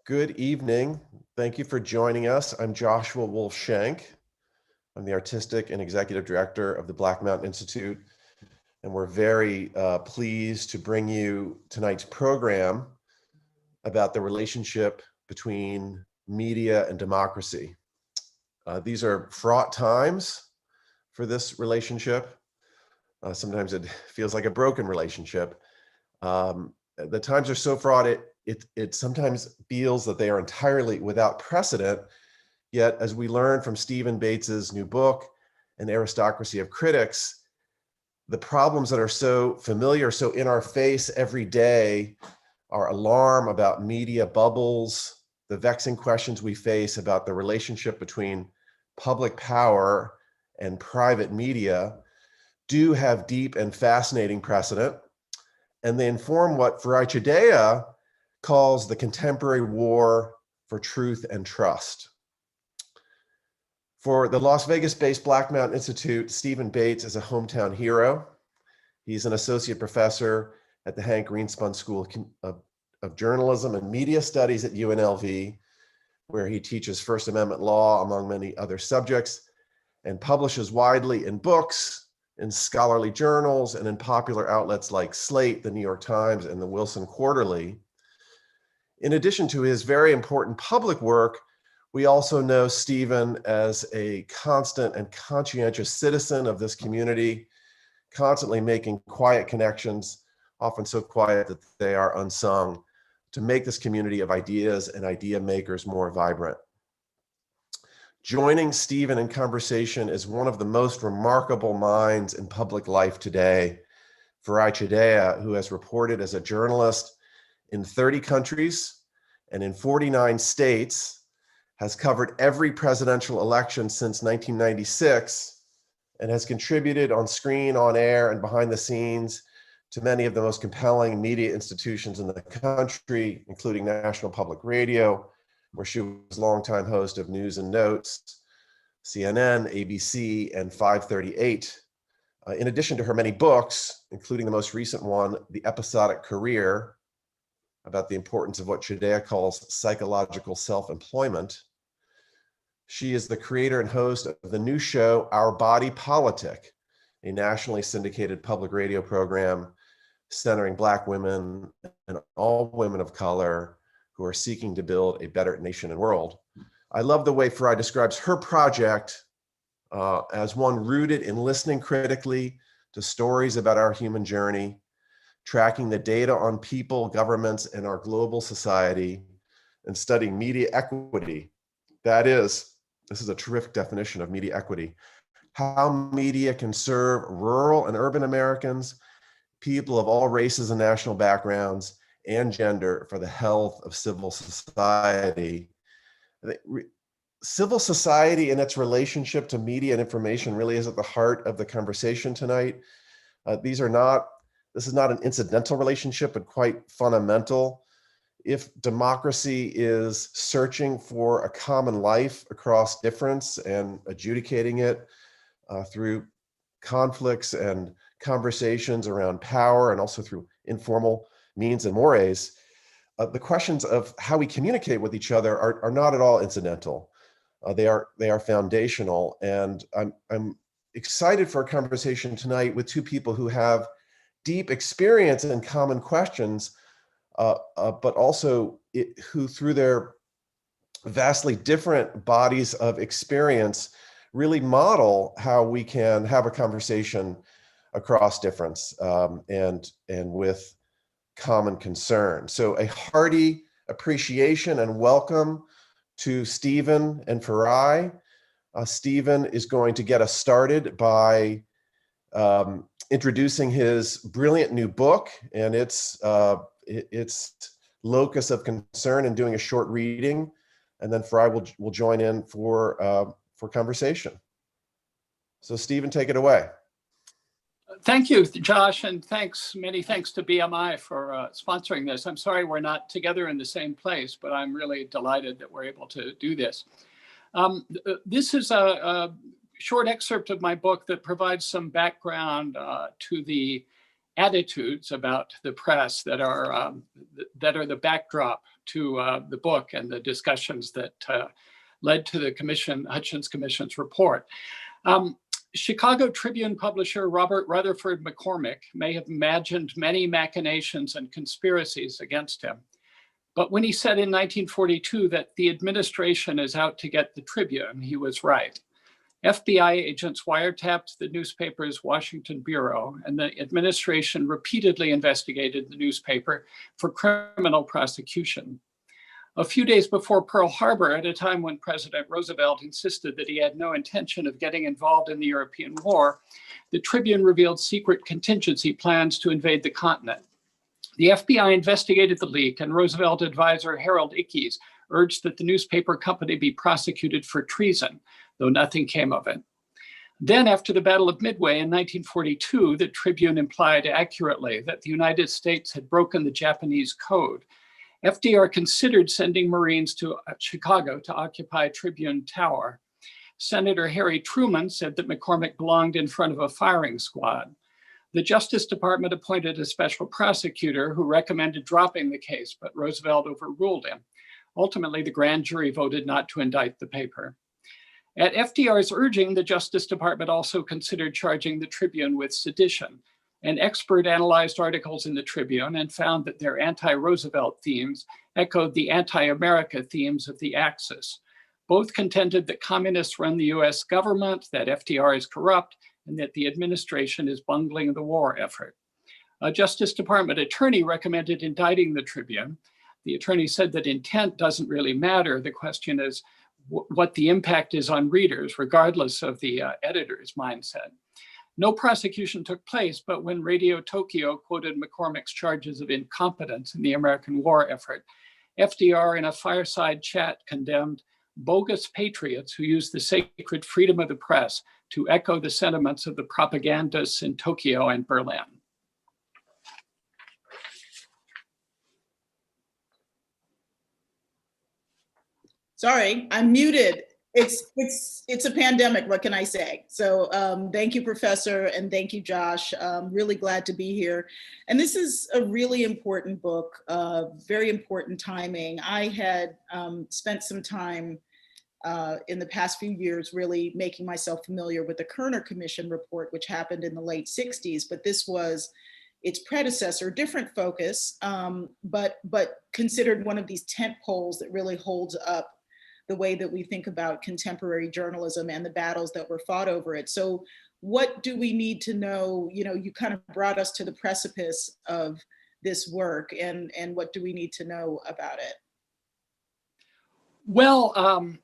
Good evening. Thank you for joining us. I'm Joshua Wolf-Schenk. I'm the Artistic and Executive Director of the Black Mountain Institute, and we're very pleased to bring you tonight's program about the relationship between media and democracy. These are fraught times for this relationship. Sometimes it feels like a broken relationship. The times are so fraught, it sometimes feels that they are entirely without precedent. Yet, as we learn from Stephen Bates's new book, An Aristocracy of Critics, the problems that are so familiar, so in our face every day, our alarm about media bubbles, the vexing questions we face about the relationship between public power and private media, do have deep and fascinating precedent, and they inform what Farai Chideya calls the contemporary war for truth and trust. For the Las Vegas-based Black Mountain Institute, Stephen Bates is a hometown hero. He's an associate professor at the Hank Greenspun School of Journalism and Media Studies at UNLV, where he teaches First Amendment law, among many other subjects, and publishes widely in books, in scholarly journals, and in popular outlets like Slate, the New York Times, and the Wilson Quarterly. In addition to his very important public work, we also know Stephen as a constant and conscientious citizen of this community, constantly making quiet connections, often so quiet that they are unsung, to make this community of ideas and idea makers more vibrant. Joining Stephen in conversation is one of the most remarkable minds in public life today, Farai Chideya, who has reported as a journalist in 30 countries and in 49 states, has covered every presidential election since 1996, and has contributed on screen, on air, and behind the scenes to many of the most compelling media institutions in the country, including National Public Radio, where she was longtime host of News and Notes, CNN, ABC, and 538. In addition to her many books, including the most recent one, The Episodic Career, about the importance of what Chideya calls psychological self-employment. She is the creator and host of the new show, Our Body Politic, a nationally syndicated public radio program centering Black women and all women of color who are seeking to build a better nation and world. I love the way Farai describes her project as one rooted in listening critically to stories about our human journey, tracking the data on people, governments, and our global society, and studying media equity. That is, this is a terrific definition of media equity, how media can serve rural and urban Americans, people of all races and national backgrounds, and gender for the health of civil society. Civil society and its relationship to media and information really is at the heart of the conversation tonight. This is not an incidental relationship, but quite fundamental. If democracy is searching for a common life across difference and adjudicating it through conflicts and conversations around power, and also through informal means and mores, the questions of how we communicate with each other are not at all incidental. They are foundational, and I'm excited for a conversation tonight with two people who have deep experience in common questions, but also who, through their vastly different bodies of experience, really model how we can have a conversation across difference and with common concern. So a hearty appreciation and welcome to Stephen and Farai. Stephen is going to get us started by introducing his brilliant new book and its locus of concern, and doing a short reading, and then Farai will join in for conversation. So Stephen, take it away. Thank you, Josh, and many thanks to BMI for sponsoring this. I'm sorry we're not together in the same place, but I'm really delighted that we're able to do this. This is a short excerpt of my book that provides some background to the attitudes about the press that are the backdrop to the book and the discussions that led to the Hutchins Commission's report. Chicago Tribune publisher Robert Rutherford McCormick may have imagined many machinations and conspiracies against him. But when he said in 1942 that the administration is out to get the Tribune, he was right. FBI agents wiretapped the newspaper's Washington bureau, and the administration repeatedly investigated the newspaper for criminal prosecution. A few days before Pearl Harbor, at a time when President Roosevelt insisted that he had no intention of getting involved in the European war, the Tribune revealed secret contingency plans to invade the continent. The FBI investigated the leak, and Roosevelt advisor Harold Ickes urged that the newspaper company be prosecuted for treason, though nothing came of it. Then, after the Battle of Midway in 1942, the Tribune implied accurately that the United States had broken the Japanese code. FDR considered sending Marines to Chicago to occupy Tribune Tower. Senator Harry Truman said that McCormick belonged in front of a firing squad. The Justice Department appointed a special prosecutor who recommended dropping the case, but Roosevelt overruled him. Ultimately, the grand jury voted not to indict the paper. At FDR's urging, the Justice Department also considered charging the Tribune with sedition. An expert analyzed articles in the Tribune and found that their anti-Roosevelt themes echoed the anti-America themes of the Axis. Both contended that communists run the US government, that FDR is corrupt, and that the administration is bungling the war effort. A Justice Department attorney recommended indicting the Tribune. The attorney said that intent doesn't really matter. The question is what the impact is on readers, regardless of the editor's mindset. No prosecution took place, but when Radio Tokyo quoted McCormick's charges of incompetence in the American war effort, FDR in a fireside chat condemned bogus patriots who used the sacred freedom of the press to echo the sentiments of the propagandists in Tokyo and Berlin. Sorry, I'm muted. It's a pandemic, what can I say? So thank you, Professor, and thank you, Josh. Really glad to be here. And this is a really important book, very important timing. I had spent some time in the past few years really making myself familiar with the Kerner Commission report, which happened in the late 60s, but this was its predecessor, different focus, but considered one of these tent poles that really holds up the way that we think about contemporary journalism and the battles that were fought over it. So what do we need to know? You know, you kind of brought us to the precipice of this work, and what do we need to know about it? Well,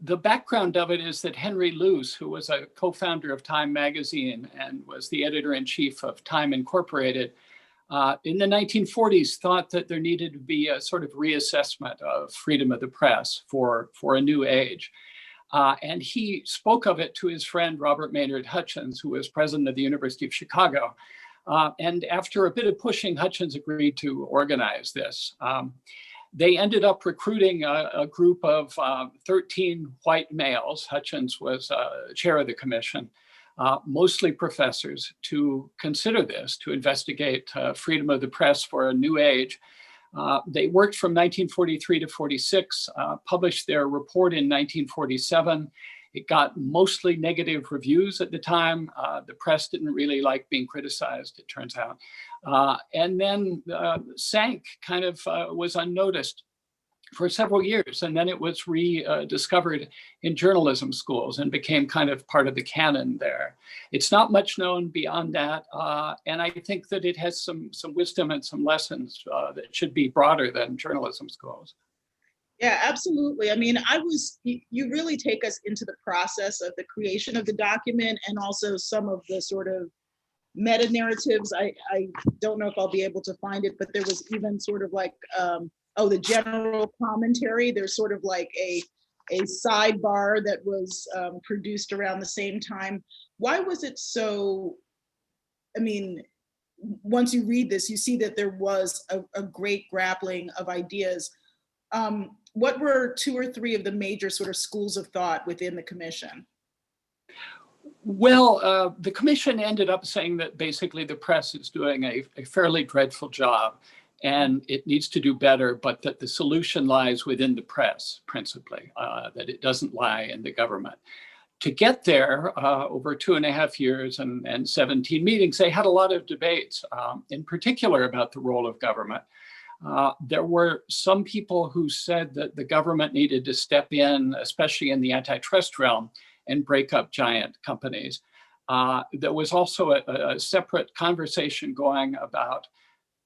the background of it is that Henry Luce, who was a co-founder of Time magazine and was the editor-in-chief of Time Incorporated, in the 1940s thought that there needed to be a sort of reassessment of freedom of the press for a new age. And he spoke of it to his friend, Robert Maynard Hutchins, who was president of the University of Chicago. And after a bit of pushing, Hutchins agreed to organize this. They ended up recruiting a group of 13 white males. Hutchins was chair of the commission, mostly professors, to consider this, to investigate freedom of the press for a new age. They worked from 1943 to 46, published their report in 1947. It got mostly negative reviews at the time. The press didn't really like being criticized, it turns out. And then sank, kind of was unnoticed for several years. And then it was rediscovered in journalism schools and became kind of part of the canon there. It's not much known beyond that. And I think that it has some wisdom and some lessons that should be broader than journalism schools. Yeah, absolutely. I mean, you really take us into the process of the creation of the document and also some of the sort of meta narratives. I don't know if I'll be able to find it, but there was even sort of like, the general commentary. There's sort of like a sidebar that was produced around the same time. Why was it so, I mean, once you read this, you see that there was a great grappling of ideas. What were 2 or 3 of the major sort of schools of thought within the commission? Well, the commission ended up saying that basically the press is doing a fairly dreadful job and it needs to do better, but that the solution lies within the press, principally, that it doesn't lie in the government. To get there, over 2.5 years and 17 meetings, they had a lot of debates, in particular about the role of government. There were some people who said that the government needed to step in, especially in the antitrust realm, and break up giant companies. There was also a separate conversation going about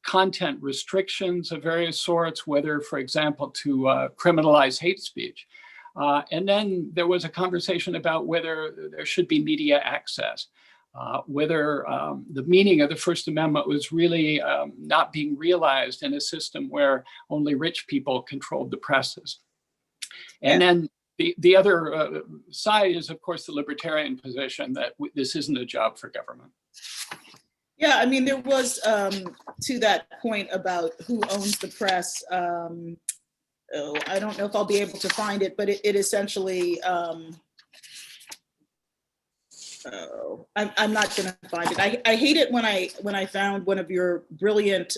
content restrictions of various sorts, whether, for example, to criminalize hate speech. And then there was a conversation about whether there should be media access, whether the meaning of the First Amendment was really not being realized in a system where only rich people controlled the presses. And then the other side is, of course, the libertarian position that this isn't a job for government. Yeah, I mean, there was, to that point about who owns the press, I don't know if I'll be able to find it, but it essentially, I'm not going to find it. I hate it when I found one of your brilliant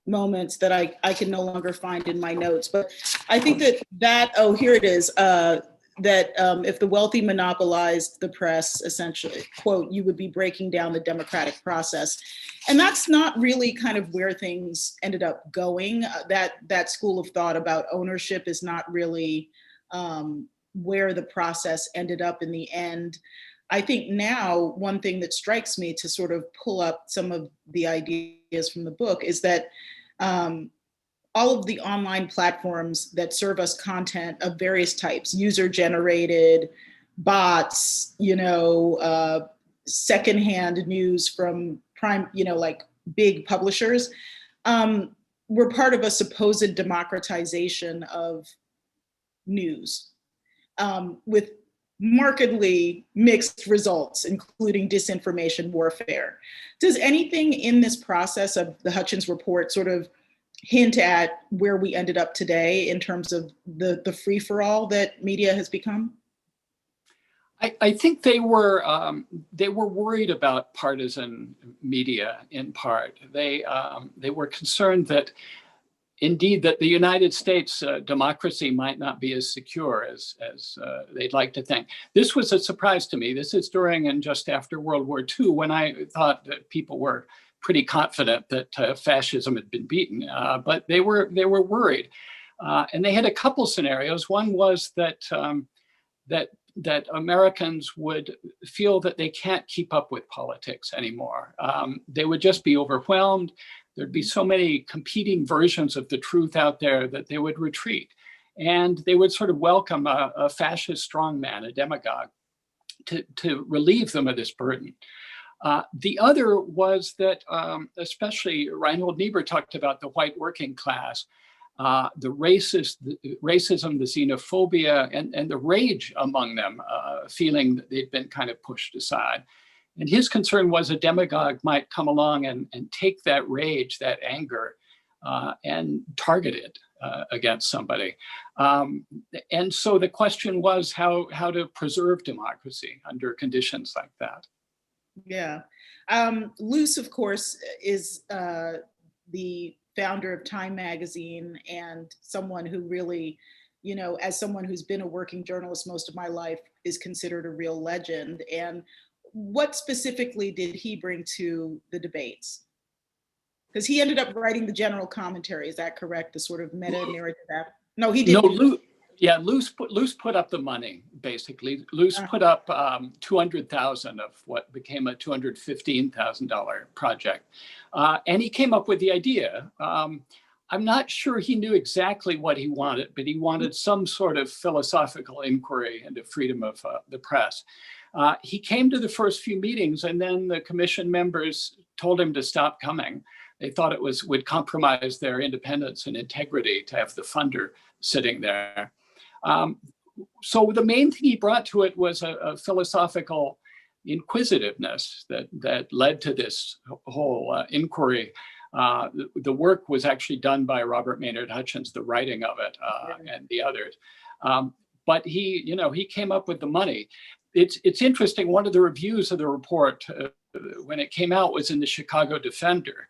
moments that I can no longer find in my notes. But I think that oh, here it is. That if the wealthy monopolized the press, essentially, quote, you would be breaking down the democratic process. And that's not really kind of where things ended up going. That school of thought about ownership is not really where the process ended up in the end. I think now one thing that strikes me to sort of pull up some of the ideas from the book is that all of the online platforms that serve us content of various types, user-generated, bots, secondhand news from prime, like big publishers, were part of a supposed democratization of news, with markedly mixed results, including disinformation warfare. Does anything in this process of the Hutchins Report sort of hint at where we ended up today in terms of the free-for-all that media has become? I think they were worried about partisan media in part. They were concerned that indeed that the United States democracy might not be as secure as they'd like to think. This was a surprise to me. This is during and just after World War II, when I thought that people were pretty confident that fascism had been beaten, but they were worried, and they had a couple scenarios. One was that that Americans would feel that they can't keep up with politics anymore. They would just be overwhelmed. There'd be so many competing versions of the truth out there that they would retreat, and they would sort of welcome a fascist strongman, a demagogue, to relieve them of this burden. The other was that, especially Reinhold Niebuhr talked about the white working class, the racism, the xenophobia, and the rage among them, feeling that they'd been kind of pushed aside. And his concern was a demagogue might come along and take that rage, that anger, and target it against somebody. And so the question was how to preserve democracy under conditions like that. Yeah. Luce, of course, is the founder of Time magazine and someone who really, as someone who's been a working journalist most of my life, is considered a real legend. And what specifically did he bring to the debates? Because he ended up writing the general commentary. Is that correct? The sort of meta-narrative? No, he didn't. No, Luce put up the money, basically. Luce put up 200,000 of what became a $215,000 project. And he came up with the idea. I'm not sure he knew exactly what he wanted, but he wanted some sort of philosophical inquiry into freedom of the press. He came to the first few meetings, and then the commission members told him to stop coming. They thought it would compromise their independence and integrity to have the funder sitting there. So the main thing he brought to it was a philosophical inquisitiveness that led to this whole inquiry. The work was actually done by Robert Maynard Hutchins, the writing of it, and the others. but he came up with the money. It's interesting. One of the reviews of the report when it came out was in the Chicago Defender,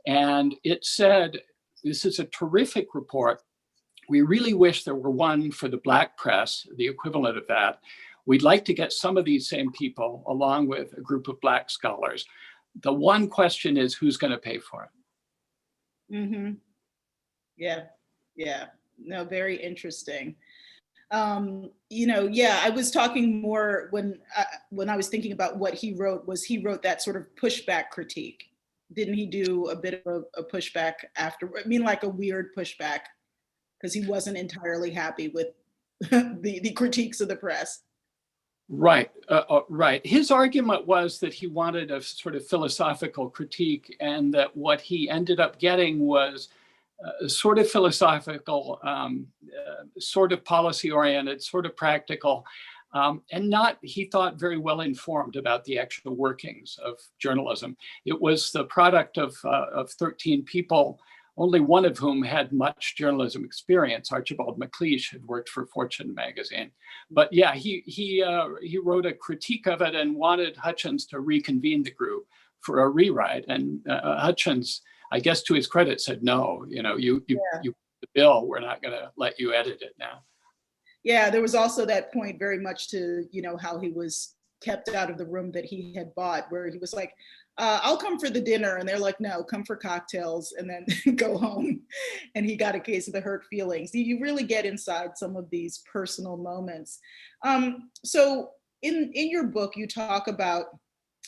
and it said, "This is a terrific report. We really wish there were one for the Black press, the equivalent of that. We'd like to get some of these same people along with a group of Black scholars. The one question is, who's going to pay for it?" Mm-hmm. Yeah. No, very interesting. I was talking more when I was thinking about what he wrote, he wrote that sort of pushback critique. Didn't he do a bit of a pushback after? I mean, like a weird pushback, because he wasn't entirely happy with the critiques of the press. Right. His argument was that he wanted a sort of philosophical critique, and that what he ended up getting was sort of philosophical, sort of policy-oriented, sort of practical, and not, he thought, very well informed about the actual workings of journalism. It was the product of 13 people, only one of whom had much journalism experience. Archibald MacLeish had worked for Fortune magazine. But yeah, he wrote a critique of it and wanted Hutchins to reconvene the group for a rewrite. And Hutchins, I guess to his credit, said, "No, you the bill, we're not going to let you edit it now." Yeah, there was also that point very much to, how he was kept out of the room that he had bought, where he was like, "I'll come for the dinner." And they're like, "No, come for cocktails and then go home." And he got a case of the hurt feelings. You really get inside some of these personal moments. So in your book, you talk about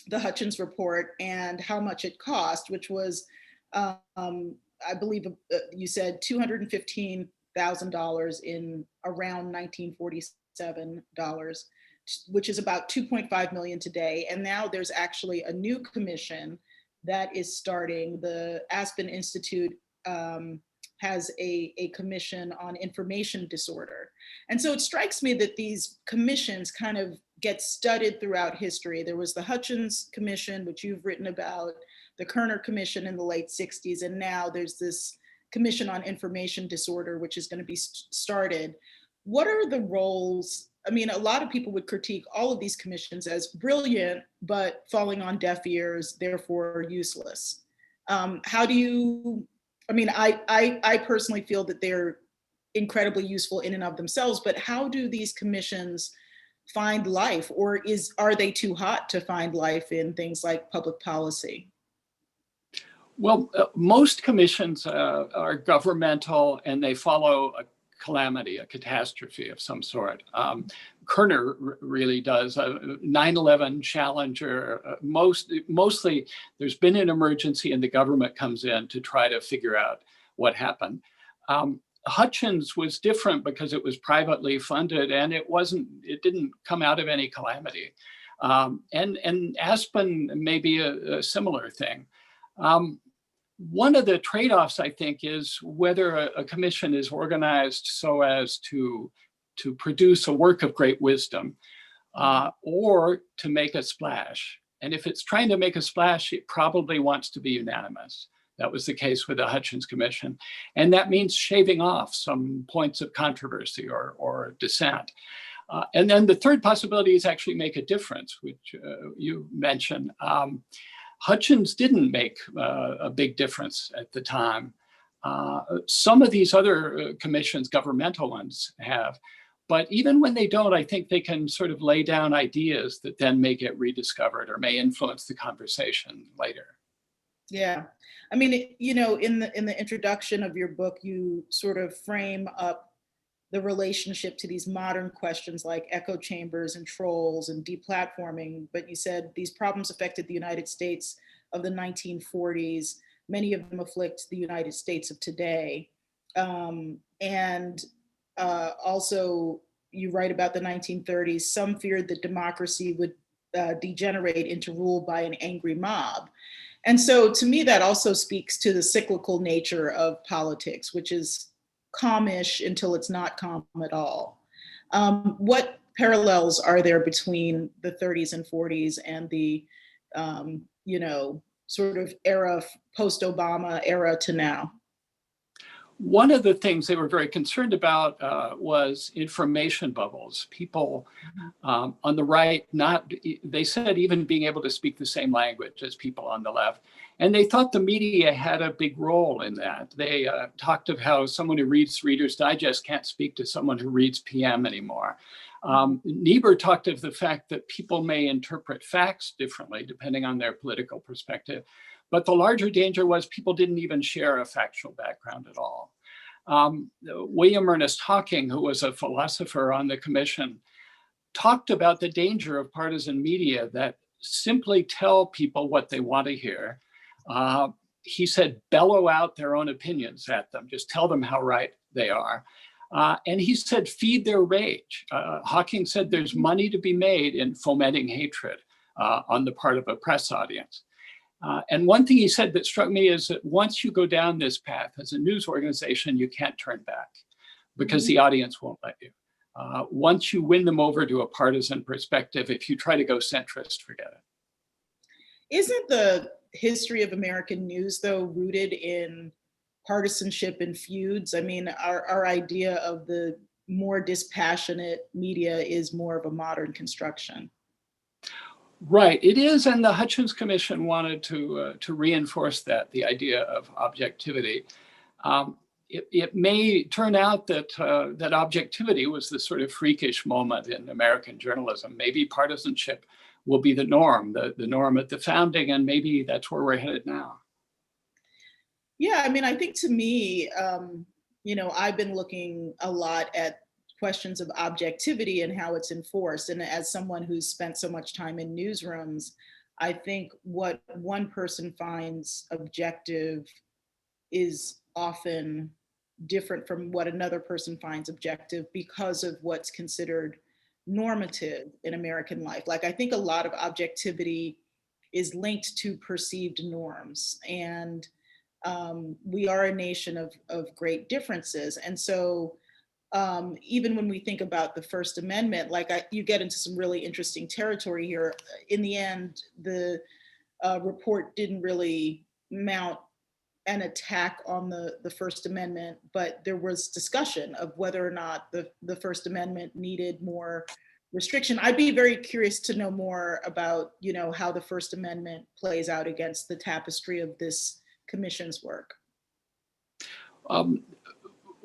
the Hutchins Report and how much it cost, which was, I believe you said $215,000 in around 1947 dollars, which is about 2.5 million today. And now there's actually a new commission that is starting. The Aspen Institute has a commission on information disorder. And so it strikes me that these commissions kind of get studied throughout history. There was the Hutchins Commission, which you've written about, the Kerner Commission in the late 60s, and now there's this Commission on Information Disorder, which is going to be started. What are the roles? I mean, a lot of people would critique all of these commissions as brilliant, but falling on deaf ears, therefore useless. How do you, I mean, I personally feel that they're incredibly useful in and of themselves, but how do these commissions find life, or are they too hot to find life in things like public policy? Well, most commissions are governmental, and they follow a calamity, a catastrophe of some sort. Kerner really does. 9/11, Challenger, mostly there's been an emergency and the government comes in to try to figure out what happened. Hutchins was different because it was privately funded, and it didn't come out of any calamity. And Aspen may be a similar thing. One of the trade-offs, I think, is whether a commission is organized so as to produce a work of great wisdom, or to make a splash. And if it's trying to make a splash, it probably wants to be unanimous. That was the case with the Hutchins Commission. And that means shaving off some points of controversy or dissent. And then the third possibility is actually make a difference, which you mentioned. Hutchins didn't make a big difference at the time. Some of these other commissions, governmental ones, have. But even when they don't, I think they can sort of lay down ideas that then may get rediscovered or may influence the conversation later. Yeah. I mean, in the introduction of your book, you sort of frame up the relationship to these modern questions like echo chambers and trolls and deplatforming. But you said these problems affected the United States of the 1940s. Many of them afflict the United States of today. Also, you write about the 1930s. Some feared that democracy would degenerate into rule by an angry mob. And so to me, that also speaks to the cyclical nature of politics, which is calmish until it's not calm at all. What parallels are there between the 30s and 40s and the, sort of era, post-Obama era to now? One of the things they were very concerned about was information bubbles. People on the right, they said even being able to speak the same language as people on the left. And they thought the media had a big role in that. They talked of how someone who reads Reader's Digest can't speak to someone who reads PM anymore. Niebuhr talked of the fact that people may interpret facts differently depending on their political perspective. But the larger danger was people didn't even share a factual background at all. William Ernest Hocking, who was a philosopher on the commission, talked about the danger of partisan media that simply tell people what they want to hear. He said, bellow out their own opinions at them, just tell them how right they are. And he said, feed their rage. Hocking said there's money to be made in fomenting hatred on the part of a press audience. And one thing he said that struck me is that once you go down this path as a news organization, you can't turn back because the audience won't let you. Once you win them over to a partisan perspective, if you try to go centrist, forget it. Isn't the history of American news, though, rooted in partisanship and feuds? I mean, our idea of the more dispassionate media is more of a modern construction. Right, it is, and the Hutchins Commission wanted to reinforce that, the idea of objectivity. It may turn out that that objectivity was the sort of freakish moment in American journalism. Maybe partisanship will be the norm at the founding, and maybe that's where we're headed now. Yeah, I mean, I think to me, I've been looking a lot at questions of objectivity and how it's enforced. And as someone who's spent so much time in newsrooms, I think what one person finds objective is often different from what another person finds objective because of what's considered normative in American life. Like, I think a lot of objectivity is linked to perceived norms. And we are a nation of great differences. And so even when we think about the First Amendment, you get into some really interesting territory here. In the end, the report didn't really mount an attack on the First Amendment, but there was discussion of whether or not the First Amendment needed more restriction. I'd be very curious to know more about, how the First Amendment plays out against the tapestry of this commission's work.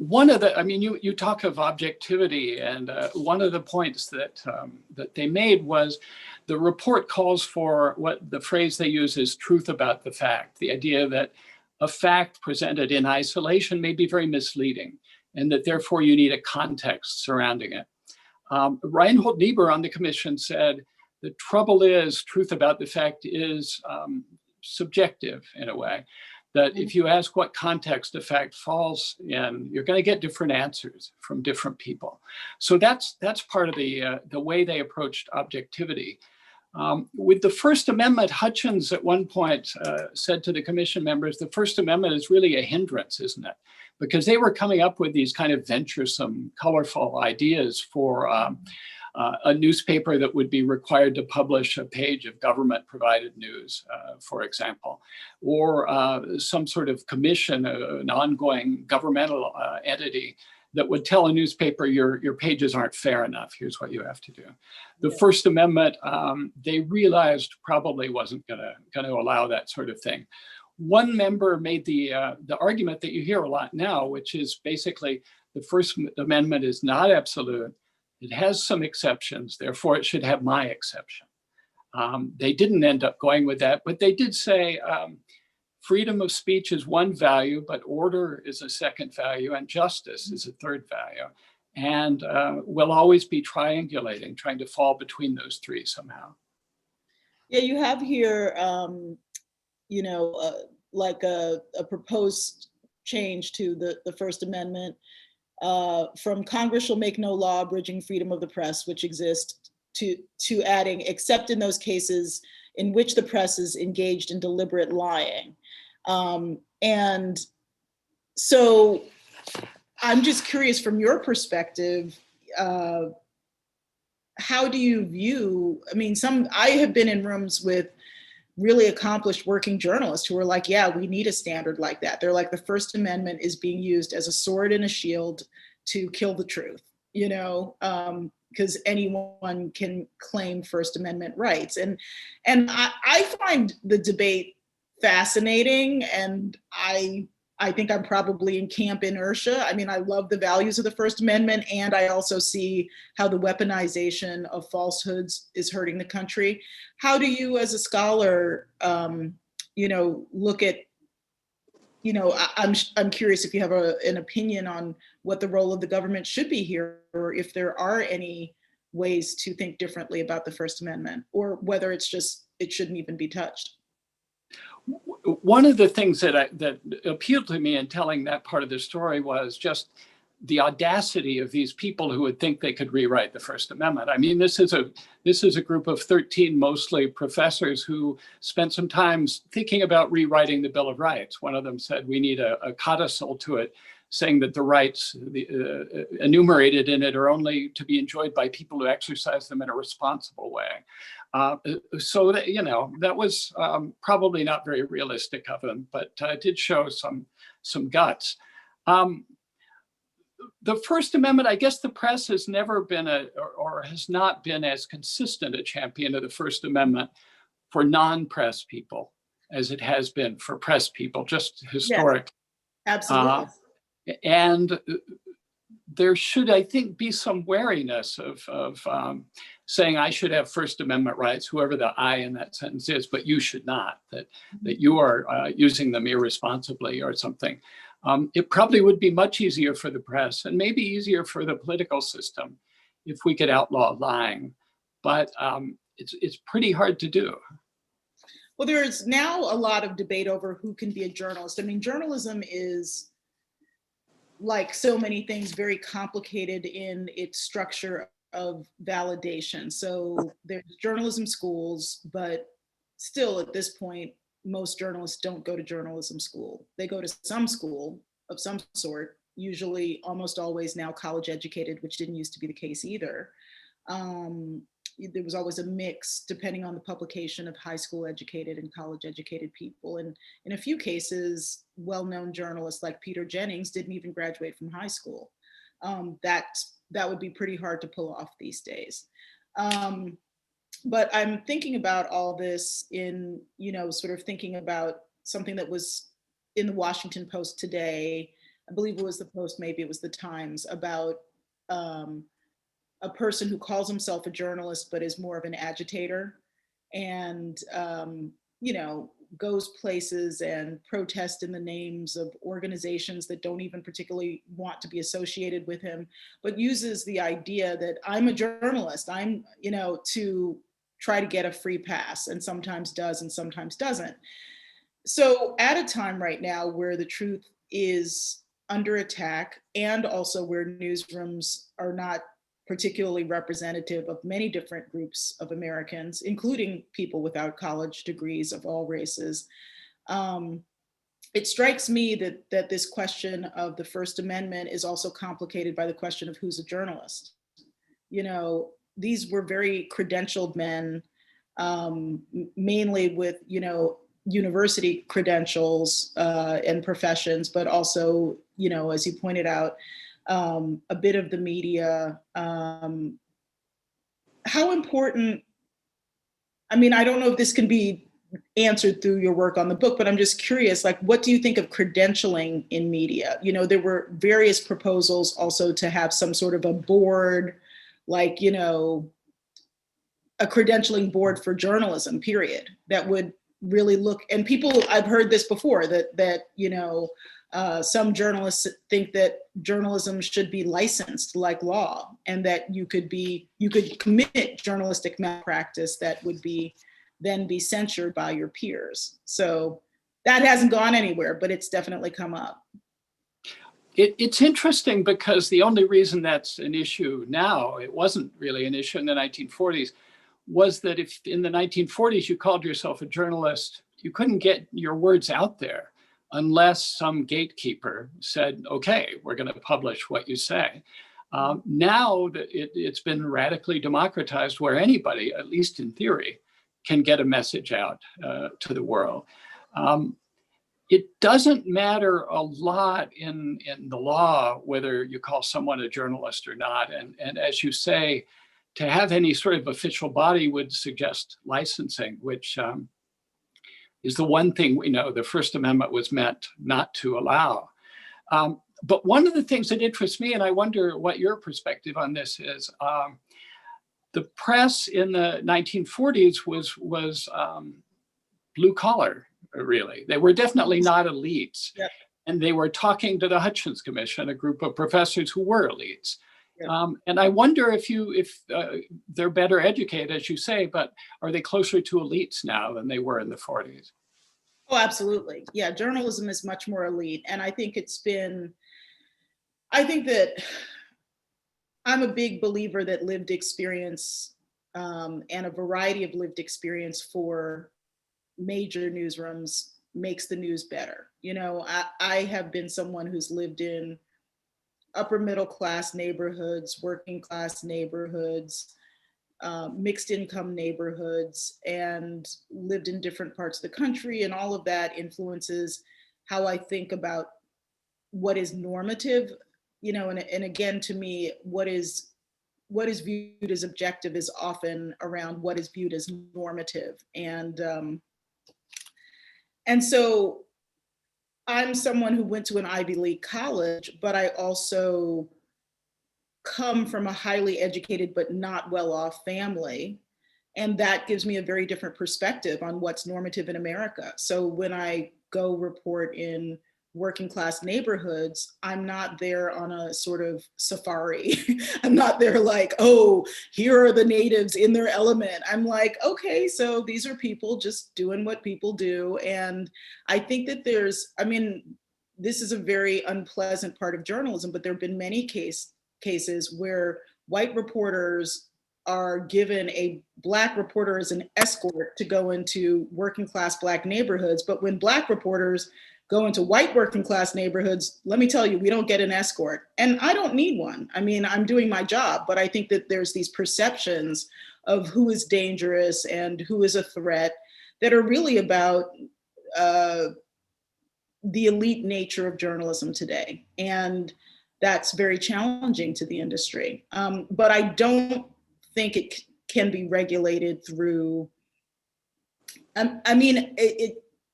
You talk of objectivity, and one of the points that they made was the report calls for what the phrase they use is truth about the fact, the idea that a fact presented in isolation may be very misleading, and that therefore you need a context surrounding it. Reinhold Niebuhr on the commission said, the trouble is truth about the fact is subjective in a way. That if you ask what context a fact falls in, you're going to get different answers from different people. So that's part of the way they approached objectivity. With the First Amendment, Hutchins at one point said to the commission members, the First Amendment is really a hindrance, isn't it? Because they were coming up with these kind of venturesome, colorful ideas for a newspaper that would be required to publish a page of government-provided news, for example, or some sort of commission, an ongoing governmental entity that would tell a newspaper your pages aren't fair enough. Here's what you have to do. The First Amendment, they realized probably wasn't going to allow that sort of thing. One member made the argument that you hear a lot now, which is basically the First Amendment is not absolute. It has some exceptions, therefore it should have my exception. They didn't end up going with that, but they did say freedom of speech is one value, but order is a second value, and justice is a third value. And we'll always be triangulating, trying to fall between those three somehow. Yeah, you have here, like a proposed change to the First Amendment. From Congress shall make no law abridging freedom of the press, which exists, to adding, except in those cases in which the press is engaged in deliberate lying. And so I'm just curious from your perspective, how do you view, I have been in rooms with really accomplished working journalists who were like, yeah, we need a standard like that. They're like, the First Amendment is being used as a sword and a shield to kill the truth, because anyone can claim First Amendment rights. And I find the debate fascinating, and I think I'm probably in camp inertia. I mean, I love the values of the First Amendment, and I also see how the weaponization of falsehoods is hurting the country. How do you, as a scholar, look at, I'm curious if you have an opinion on what the role of the government should be here, or if there are any ways to think differently about the First Amendment, or whether it shouldn't even be touched. One of the things that appealed to me in telling that part of the story was just the audacity of these people who would think they could rewrite the First Amendment. I mean, this is a group of 13 mostly professors who spent some time thinking about rewriting the Bill of Rights. One of them said we need a codicil to it, saying that the rights enumerated in it are only to be enjoyed by people who exercise them in a responsible way. So that, that was probably not very realistic of them, but it did show some guts. The First Amendment, I guess the press has never been or has not been as consistent a champion of the First Amendment for non-press people as it has been for press people, just historic. Yes, absolutely. And there should, I think, be some wariness of saying I should have First Amendment rights, whoever the I in that sentence is, but you should not, that you are using them irresponsibly or something. It probably would be much easier for the press and maybe easier for the political system if we could outlaw lying, but it's pretty hard to do. Well, there's now a lot of debate over who can be a journalist. I mean, journalism is, like so many things, very complicated in its structure of validation. So there's journalism schools, but still at this point, most journalists don't go to journalism school. They go to some school of some sort, usually almost always now college educated, which didn't used to be the case either. There was always a mix depending on the publication of high school educated and college educated people. And in a few cases, well-known journalists like Peter Jennings didn't even graduate from high school. That would be pretty hard to pull off these days. But I'm thinking about all this in, sort of thinking about something that was in the Washington Post today. I believe it was the Post, maybe it was the Times, about a person who calls himself a journalist, but is more of an agitator, and, goes places and protests in the names of organizations that don't even particularly want to be associated with him, but uses the idea that I'm a journalist, I'm, to try to get a free pass, and sometimes does and sometimes doesn't. So at a time right now where the truth is under attack, and also where newsrooms are not particularly representative of many different groups of Americans, including people without college degrees of all races. It strikes me that this question of the First Amendment is also complicated by the question of who's a journalist. These were very credentialed men, mainly with, university credentials and professions, but also, as you pointed out, a bit of the media. How important, I mean, I don't know if this can be answered through your work on the book, but I'm just curious, like, what do you think of credentialing in media? There were various proposals also to have some sort of a board, like, a credentialing board for journalism, period, that would really look, and people, I've heard this before, that some journalists think that journalism should be licensed like law, and that you could commit journalistic malpractice that would then be censured by your peers. So that hasn't gone anywhere, but it's definitely come up. It's interesting because the only reason that's an issue now, it wasn't really an issue in the 1940s, was that if in the 1940s you called yourself a journalist, you couldn't get your words out there unless some gatekeeper said, okay, we're going to publish what you say. Now that it's been radically democratized, where anybody, at least in theory, can get a message out to the world. It doesn't matter a lot in the law whether you call someone a journalist or not. And as you say, to have any sort of official body would suggest licensing, which is the one thing we know the First Amendment was meant not to allow. But one of the things that interests me, and I wonder what your perspective on this is, the press in the 1940s was blue collar, really. They were definitely not elites. Yep. And they were talking to the Hutchins Commission, a group of professors who were elites. Yep. And I wonder if they're better educated, as you say, but are they closer to elites now than they were in the 40s? Oh, absolutely. Yeah, journalism is much more elite. And I think that I'm a big believer that lived experience and a variety of lived experience for major newsrooms makes the news better. You know, I have been someone who's lived in upper middle class neighborhoods, working class neighborhoods, mixed income neighborhoods, and lived in different parts of the country. And all of that influences how I think about what is normative, you know, and again, to me, what is viewed as objective is often around what is viewed as normative. And so I'm someone who went to an Ivy League college, but I also come from a highly educated but not well-off family. And that gives me a very different perspective on what's normative in America. So when I go report in working class neighborhoods, I'm not there on a sort of safari. I'm not there like, oh, here are the natives in their element. I'm like, okay, so these are people just doing what people do. And I think that this is a very unpleasant part of journalism, but there have been many cases where white reporters are given a Black reporter as an escort to go into working class Black neighborhoods. But when Black reporters go into white working class neighborhoods, let me tell you, we don't get an escort. And I don't need one. I mean, I'm doing my job, but I think that there's these perceptions of who is dangerous and who is a threat that are really about the elite nature of journalism today. And that's very challenging to the industry. But I don't think it can be regulated through,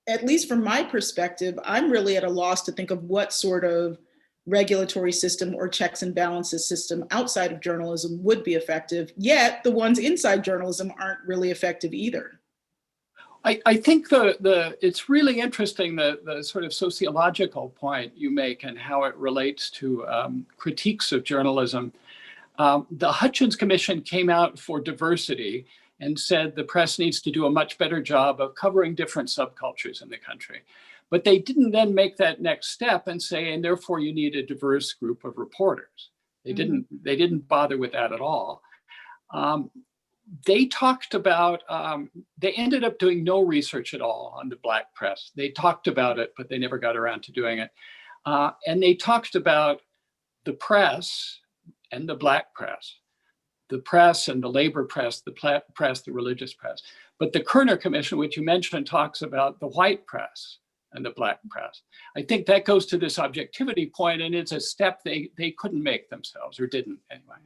at least from my perspective, I'm really at a loss to think of what sort of regulatory system or checks and balances system outside of journalism would be effective, yet the ones inside journalism aren't really effective either. I think it's really interesting, the sort of sociological point you make and how it relates to critiques of journalism. The Hutchins Commission came out for diversity and said the press needs to do a much better job of covering different subcultures in the country. But they didn't then make that next step and say, and therefore you need a diverse group of reporters. They didn't bother with that at all. They talked about, they ended up doing no research at all on the Black press. They talked about it, but they never got around to doing it. And they talked about the press and the Black press. The press and the labor press, the press, the religious press. But the Kerner Commission, which you mentioned, talks about the white press and the Black press. I think that goes to this objectivity point, and it's a step they couldn't make themselves, or didn't anyway.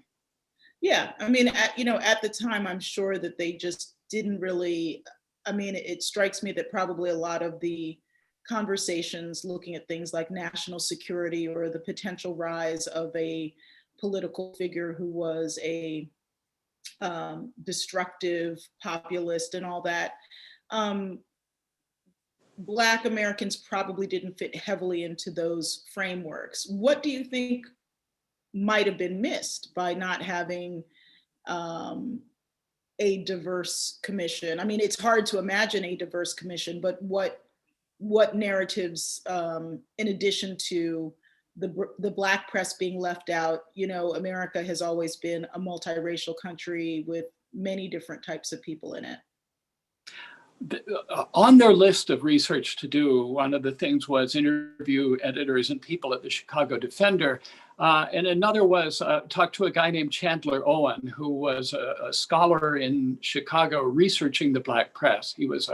Yeah, I mean, at the time, I'm sure that they just didn't really, it strikes me that probably a lot of the conversations looking at things like national security or the potential rise of a political figure who was a destructive populist and all that, Black Americans probably didn't fit heavily into those frameworks. What do you think might have been missed by not having a diverse commission? I mean, it's hard to imagine a diverse commission, but what narratives, in addition to the Black press being left out, America has always been a multiracial country with many different types of people in it. On their list of research to do, one of the things was interview editors and people at the Chicago Defender. And another was talk to a guy named Chandler Owen, who was a scholar in Chicago researching the Black press. He was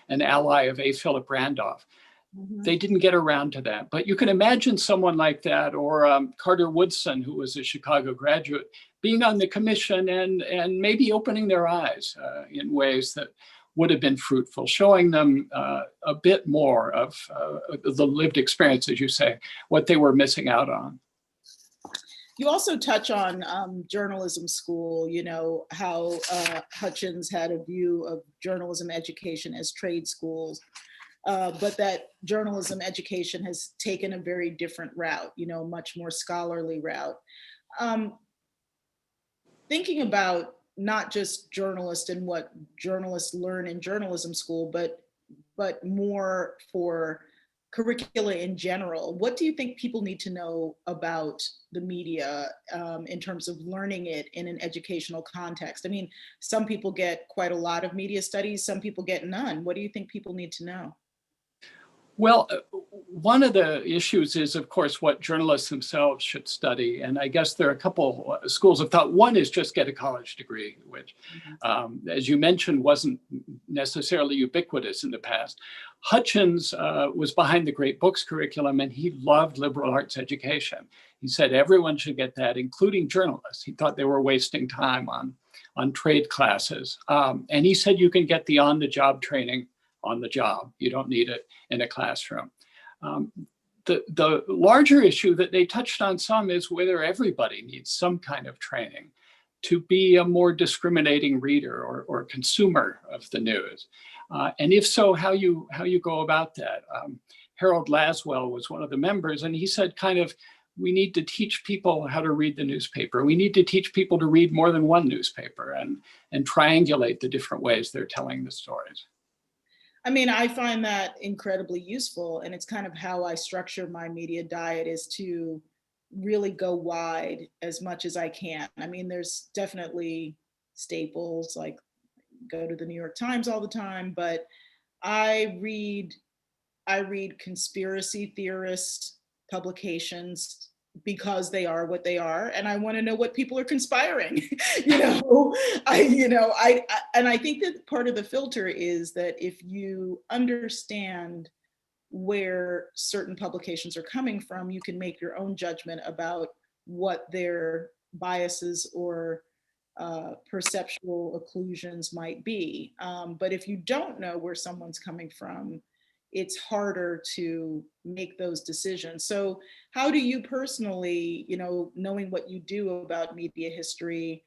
an ally of A. Philip Randolph. They didn't get around to that. But you can imagine someone like that, or Carter Woodson, who was a Chicago graduate, being on the commission and maybe opening their eyes in ways that would have been fruitful, showing them a bit more of the lived experience, as you say, what they were missing out on. You also touch on journalism school, you know, how Hutchins had a view of journalism education as trade schools, but that journalism education has taken a very different route, you know, much more scholarly route. Thinking about not just journalists and what journalists learn in journalism school, but more for curricula in general, what do you think people need to know about the media in terms of learning it in an educational context? I mean, some people get quite a lot of media studies, some people get none. What do you think people need to know? Well, one of the issues is, of course, what journalists themselves should study. And I guess there are a couple schools of thought. One is just get a college degree, which, as you mentioned, wasn't necessarily ubiquitous in the past. Hutchins was behind the Great Books curriculum, and he loved liberal arts education. He said everyone should get that, including journalists. He thought they were wasting time on trade classes. And he said you can get the on-the-job training on the job. You don't need it in a classroom. The larger issue that they touched on some is whether everybody needs some kind of training to be a more discriminating reader or consumer of the news. And if so, how you go about that. Harold Laswell was one of the members, and he said we need to teach people how to read the newspaper. We need to teach people to read more than one newspaper and triangulate the different ways they're telling the stories. I mean, I find that incredibly useful, and it's kind of how I structure my media diet, is to really go wide as much as I can. I mean, there's definitely staples, like go to the New York Times all the time, but I read conspiracy theorist publications because they are what they are, and I want to know what people are conspiring. I think that part of the filter is that if you understand where certain publications are coming from, you can make your own judgment about what their biases or perceptual occlusions might be. But if you don't know where someone's coming from, it's harder to make those decisions. So how do you personally, knowing what you do about media history,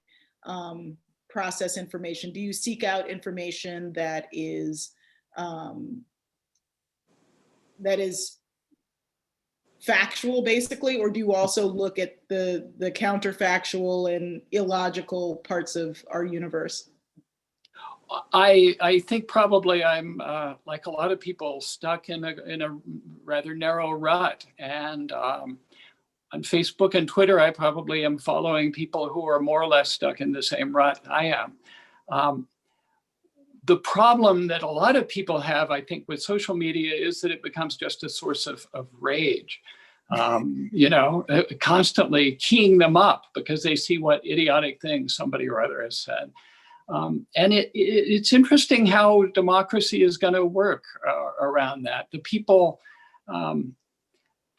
process information? Do you seek out information that is factual, basically, or do you also look at the counterfactual and illogical parts of our universe? I think probably I'm like a lot of people, stuck in a rather narrow rut. And on Facebook and Twitter, I probably am following people who are more or less stuck in the same rut I am. The problem that a lot of people have, I think, with social media is that it becomes just a source of rage. Constantly keying them up because they see what idiotic thing somebody or other has said. And it's interesting how democracy is going to work around that. The people, to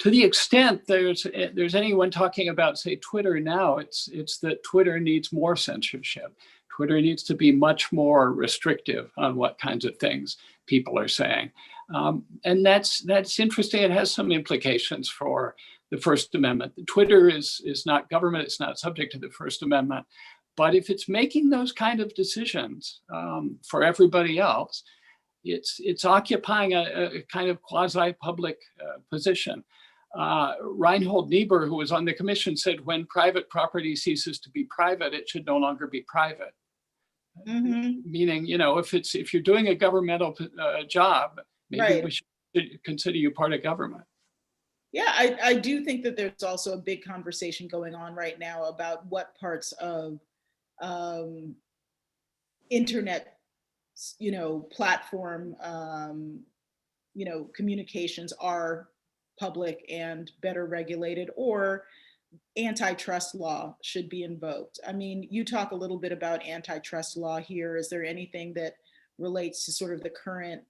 the extent there's anyone talking about, say, Twitter now, it's that Twitter needs more censorship. Twitter needs to be much more restrictive on what kinds of things people are saying. And that's interesting. It has some implications for the First Amendment. Twitter is not government. It's not subject to the First Amendment. But if it's making those kind of decisions for everybody else, it's occupying a kind of quasi-public position. Reinhold Niebuhr, who was on the commission, said when private property ceases to be private, it should no longer be private. Mm-hmm. Meaning, if you're doing a governmental job, maybe right, we should consider you part of government. Yeah, I do think that there's also a big conversation going on right now about what parts of internet platform, communications are public and better regulated, or antitrust law should be invoked. I mean, you talk a little bit about antitrust law here. Is there anything that relates to sort of the current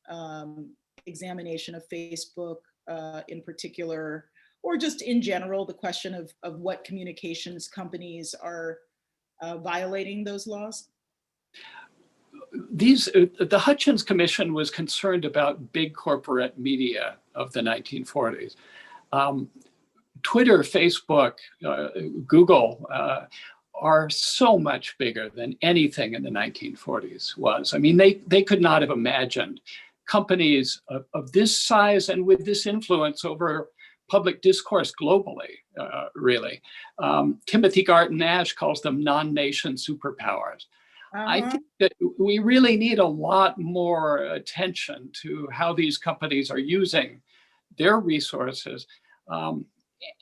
examination of Facebook in particular, or just in general, the question of what communications companies are violating those laws? The Hutchins Commission was concerned about big corporate media of the 1940s. Twitter, Facebook, Google are so much bigger than anything in the 1940s was. I mean, they could not have imagined companies of this size and with this influence over public discourse globally, really. Timothy Garton Nash calls them non-nation superpowers. I think that we really need a lot more attention to how these companies are using their resources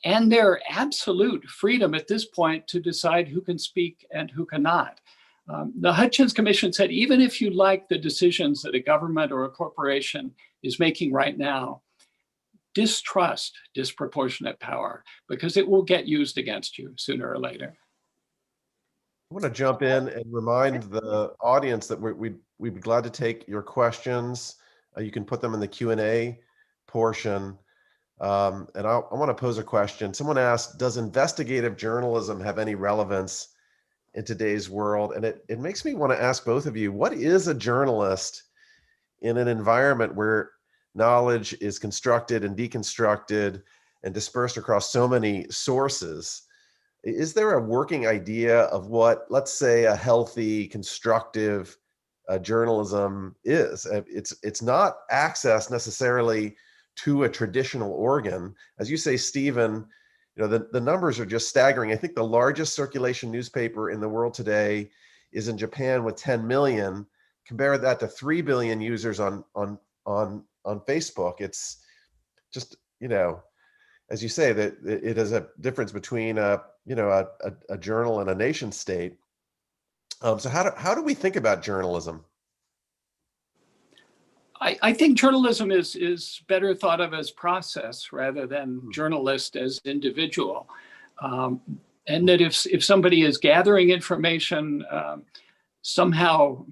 and their absolute freedom at this point to decide who can speak and who cannot. The Hutchins Commission said, even if you like the decisions that a government or a corporation is making right now, distrust disproportionate power, because it will get used against you sooner or later. I want to jump in and remind the audience that we'd be glad to take your questions. You can put them in the Q&A portion. And I want to pose a question. Someone asked, does investigative journalism have any relevance in today's world? And it makes me want to ask both of you, what is a journalist in an environment where knowledge is constructed and deconstructed and dispersed across so many sources? Is there a working idea of what, let's say, a healthy, constructive journalism is? It's not access necessarily to a traditional organ. As you say, Stephen, the numbers are just staggering. I think the largest circulation newspaper in the world today is in Japan with 10 million. Compare that to 3 billion users on Facebook. It's just, as you say, that it is a difference between a journal and a nation state. So how do we think about journalism? I think journalism is better thought of as process rather than journalist as individual. And that if somebody is gathering information, somehow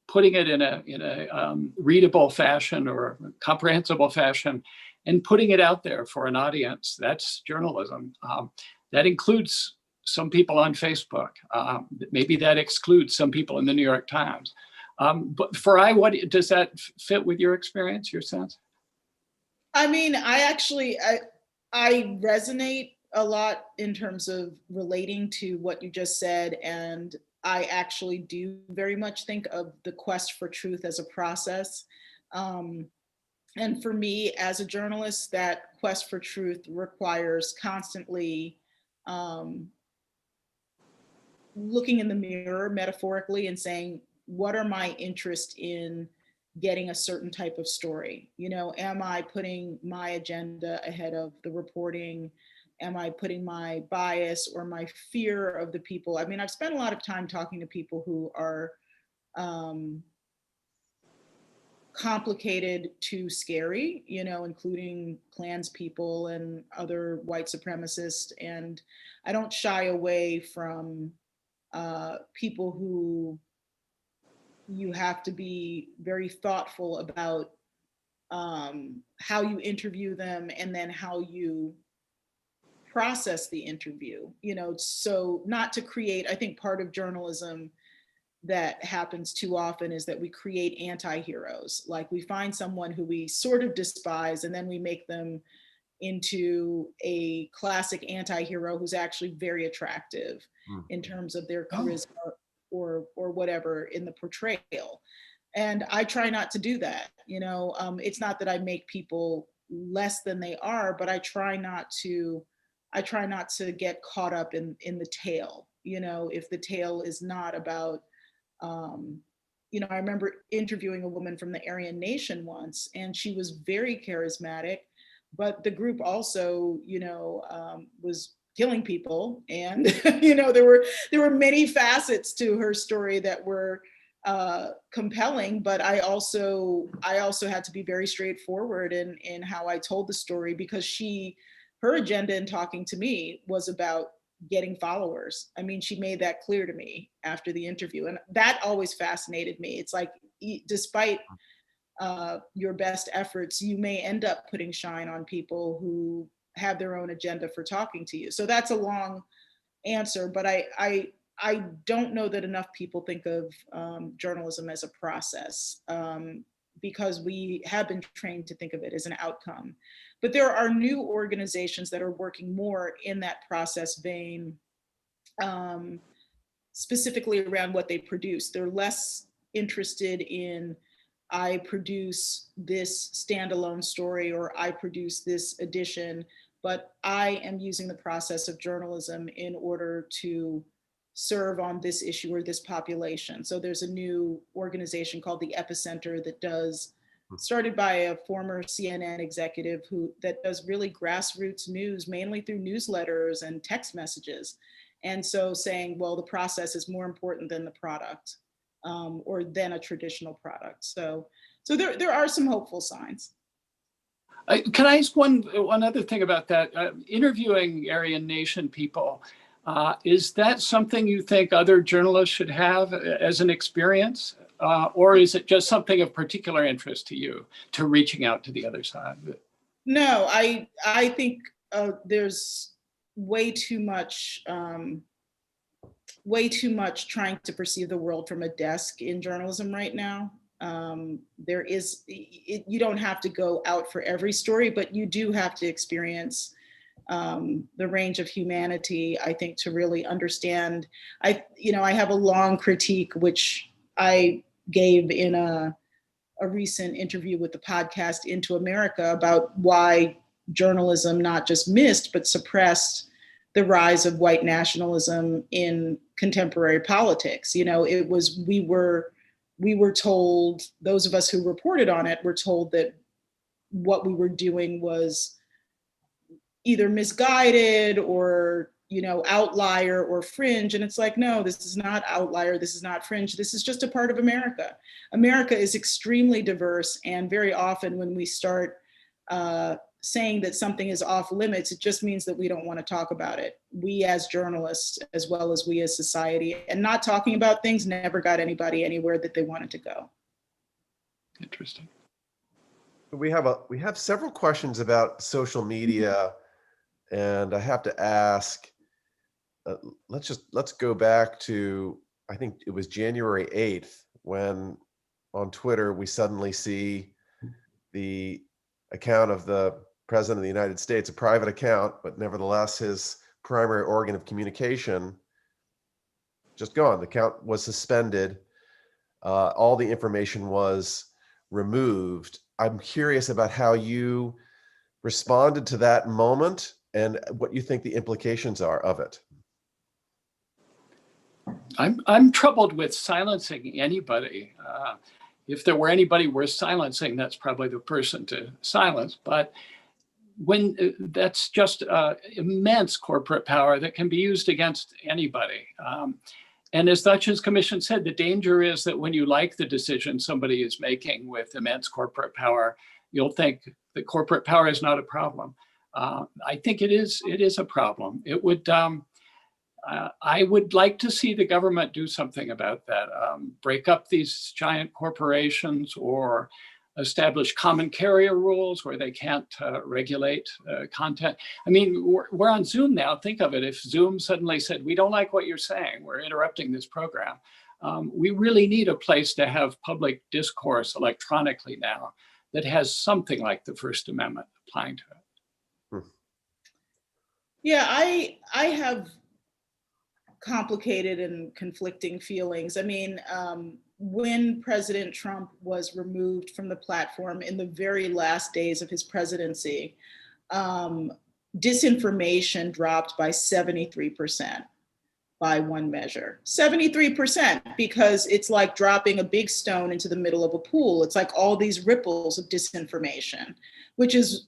putting it in a readable fashion or comprehensible fashion, and putting it out there for an audience, that's journalism. That includes some people on Facebook. Maybe that excludes some people in the New York Times. But Farai, what does that fit with your experience, your sense? I mean, I resonate a lot in terms of relating to what you just said. And I actually do very much think of the quest for truth as a process. And for me, as a journalist, that quest for truth requires constantly looking in the mirror, metaphorically, and saying, what are my interests in getting a certain type of story? Am I putting my agenda ahead of the reporting? Am I putting my bias or my fear of the people? I mean, I've spent a lot of time talking to people who are complicated to scary, including Klans people and other white supremacists. And I don't shy away from people who you have to be very thoughtful about how you interview them and then how you process the interview, so not to create, I think part of journalism that happens too often is that we create anti-heroes. Like we find someone who we sort of despise and then we make them into a classic anti-hero who's actually very attractive in terms of their charisma or whatever in the portrayal. And I try not to do that. It's not that I make people less than they are, but I try not to get caught up in the tale. If the tale is not about, I remember interviewing a woman from the Aryan Nation once, and she was very charismatic, but the group also, was killing people. And, there were many facets to her story that were compelling, but I also had to be very straightforward in how I told the story, because her agenda in talking to me was about getting followers. I mean, she made that clear to me after the interview, and that always fascinated me. It's like, despite your best efforts, you may end up putting shine on people who have their own agenda for talking to you. So that's a long answer, but I don't know that enough people think of journalism as a process, because we have been trained to think of it as an outcome. But there are new organizations that are working more in that process vein, specifically around what they produce. They're less interested in, I produce this standalone story or I produce this edition, but I am using the process of journalism in order to serve on this issue or this population. So there's a new organization called the Epicenter that started by a former CNN executive that does really grassroots news, mainly through newsletters and text messages. And so saying, well, the process is more important than the product, or than a traditional product. So there are some hopeful signs. Can I ask one other thing about that? Interviewing Aryan Nation people, is that something you think other journalists should have as an experience? Or is it just something of particular interest to you, to reaching out to the other side? No, I think there's way too much trying to perceive the world from a desk in journalism right now. You don't have to go out for every story, but you do have to experience the range of humanity, I think, to really understand. I have a long critique, which I gave in a recent interview with the podcast Into America, about why journalism not just missed, but suppressed the rise of white nationalism in contemporary politics. We were told, those of us who reported on it were told that what we were doing was either misguided or, outlier or fringe. And it's like, no, this is not outlier. This is not fringe. This is just a part of America. America is extremely diverse. And very often when we start saying that something is off limits, it just means that we don't want to talk about it. We as journalists, as well as we as society, and not talking about things never got anybody anywhere that they wanted to go. Interesting. We have several questions about social media, and I have to ask, let's go back to, I think it was January 8th, when on Twitter we suddenly see the account of the President of the United States, a private account, but nevertheless his primary organ of communication, just gone. The account was suspended. All the information was removed. I'm curious about how you responded to that moment and what you think the implications are of it. I'm troubled with silencing anybody. If there were anybody worth silencing, that's probably the person to silence. But when that's just immense corporate power that can be used against anybody. And as the Hutchins Commission said, the danger is that when you like the decision somebody is making with immense corporate power, you'll think that corporate power is not a problem. I think it is a problem. It would. I would like to see the government do something about that, break up these giant corporations or establish common carrier rules where they can't regulate content. I mean, we're on Zoom now. Think of it. If Zoom suddenly said, we don't like what you're saying, we're interrupting this program. We really need a place to have public discourse electronically now that has something like the First Amendment applying to it. Yeah, I have complicated and conflicting feelings. I mean, when President Trump was removed from the platform in the very last days of his presidency, disinformation dropped by 73% by one measure. 73%, because it's like dropping a big stone into the middle of a pool. It's like all these ripples of disinformation, which is,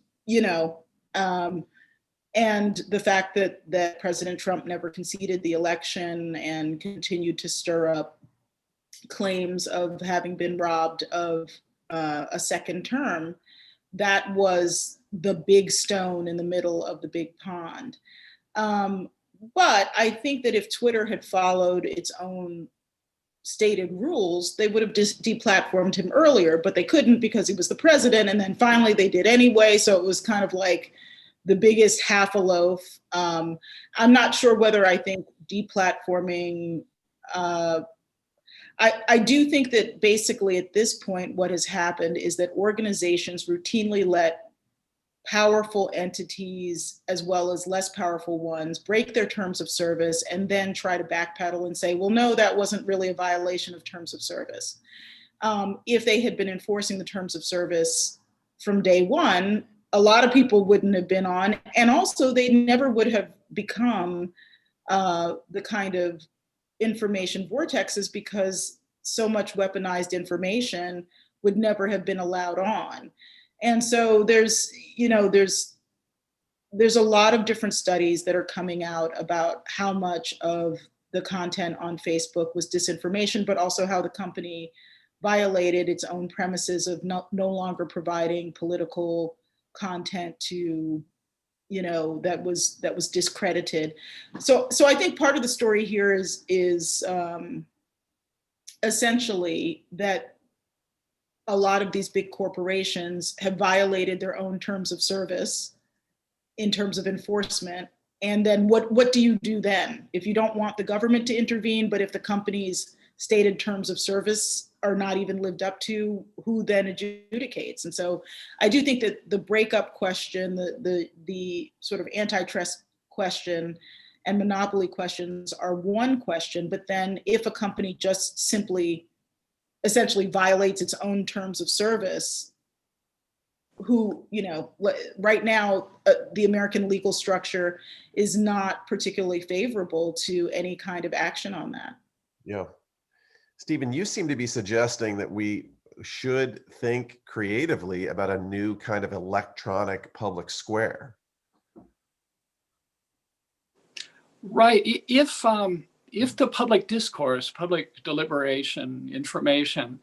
and the fact that President Trump never conceded the election and continued to stir up, claims of having been robbed of a second term, that was the big stone in the middle of the big pond. But I think that if Twitter had followed its own stated rules, they would have just deplatformed him earlier, but they couldn't because he was the president. And then finally they did anyway. So it was kind of like the biggest half a loaf. I'm not sure whether I think deplatforming, I do think that basically at this point, what has happened is that organizations routinely let powerful entities as well as less powerful ones break their terms of service and then try to backpedal and say, well, no, that wasn't really a violation of terms of service. If they had been enforcing the terms of service from day one, a lot of people wouldn't have been on, and also they never would have become the kind of information vortexes, because so much weaponized information would never have been allowed on. And so there's a lot of different studies that are coming out about how much of the content on Facebook was disinformation, but also how the company violated its own premises of no longer providing political content to, that was discredited. So I think part of the story here is essentially that a lot of these big corporations have violated their own terms of service in terms of enforcement. And then what do you do then? If you don't want the government to intervene, but if the company's stated terms of service are not even lived up to, who then adjudicates? And so I do think that the breakup question, the sort of antitrust question and monopoly questions are one question, but then if a company just simply essentially violates its own terms of service, who, right now, the American legal structure is not particularly favorable to any kind of action on that. Yeah. Stephen, you seem to be suggesting that we should think creatively about a new kind of electronic public square. Right. If the public discourse, public deliberation, information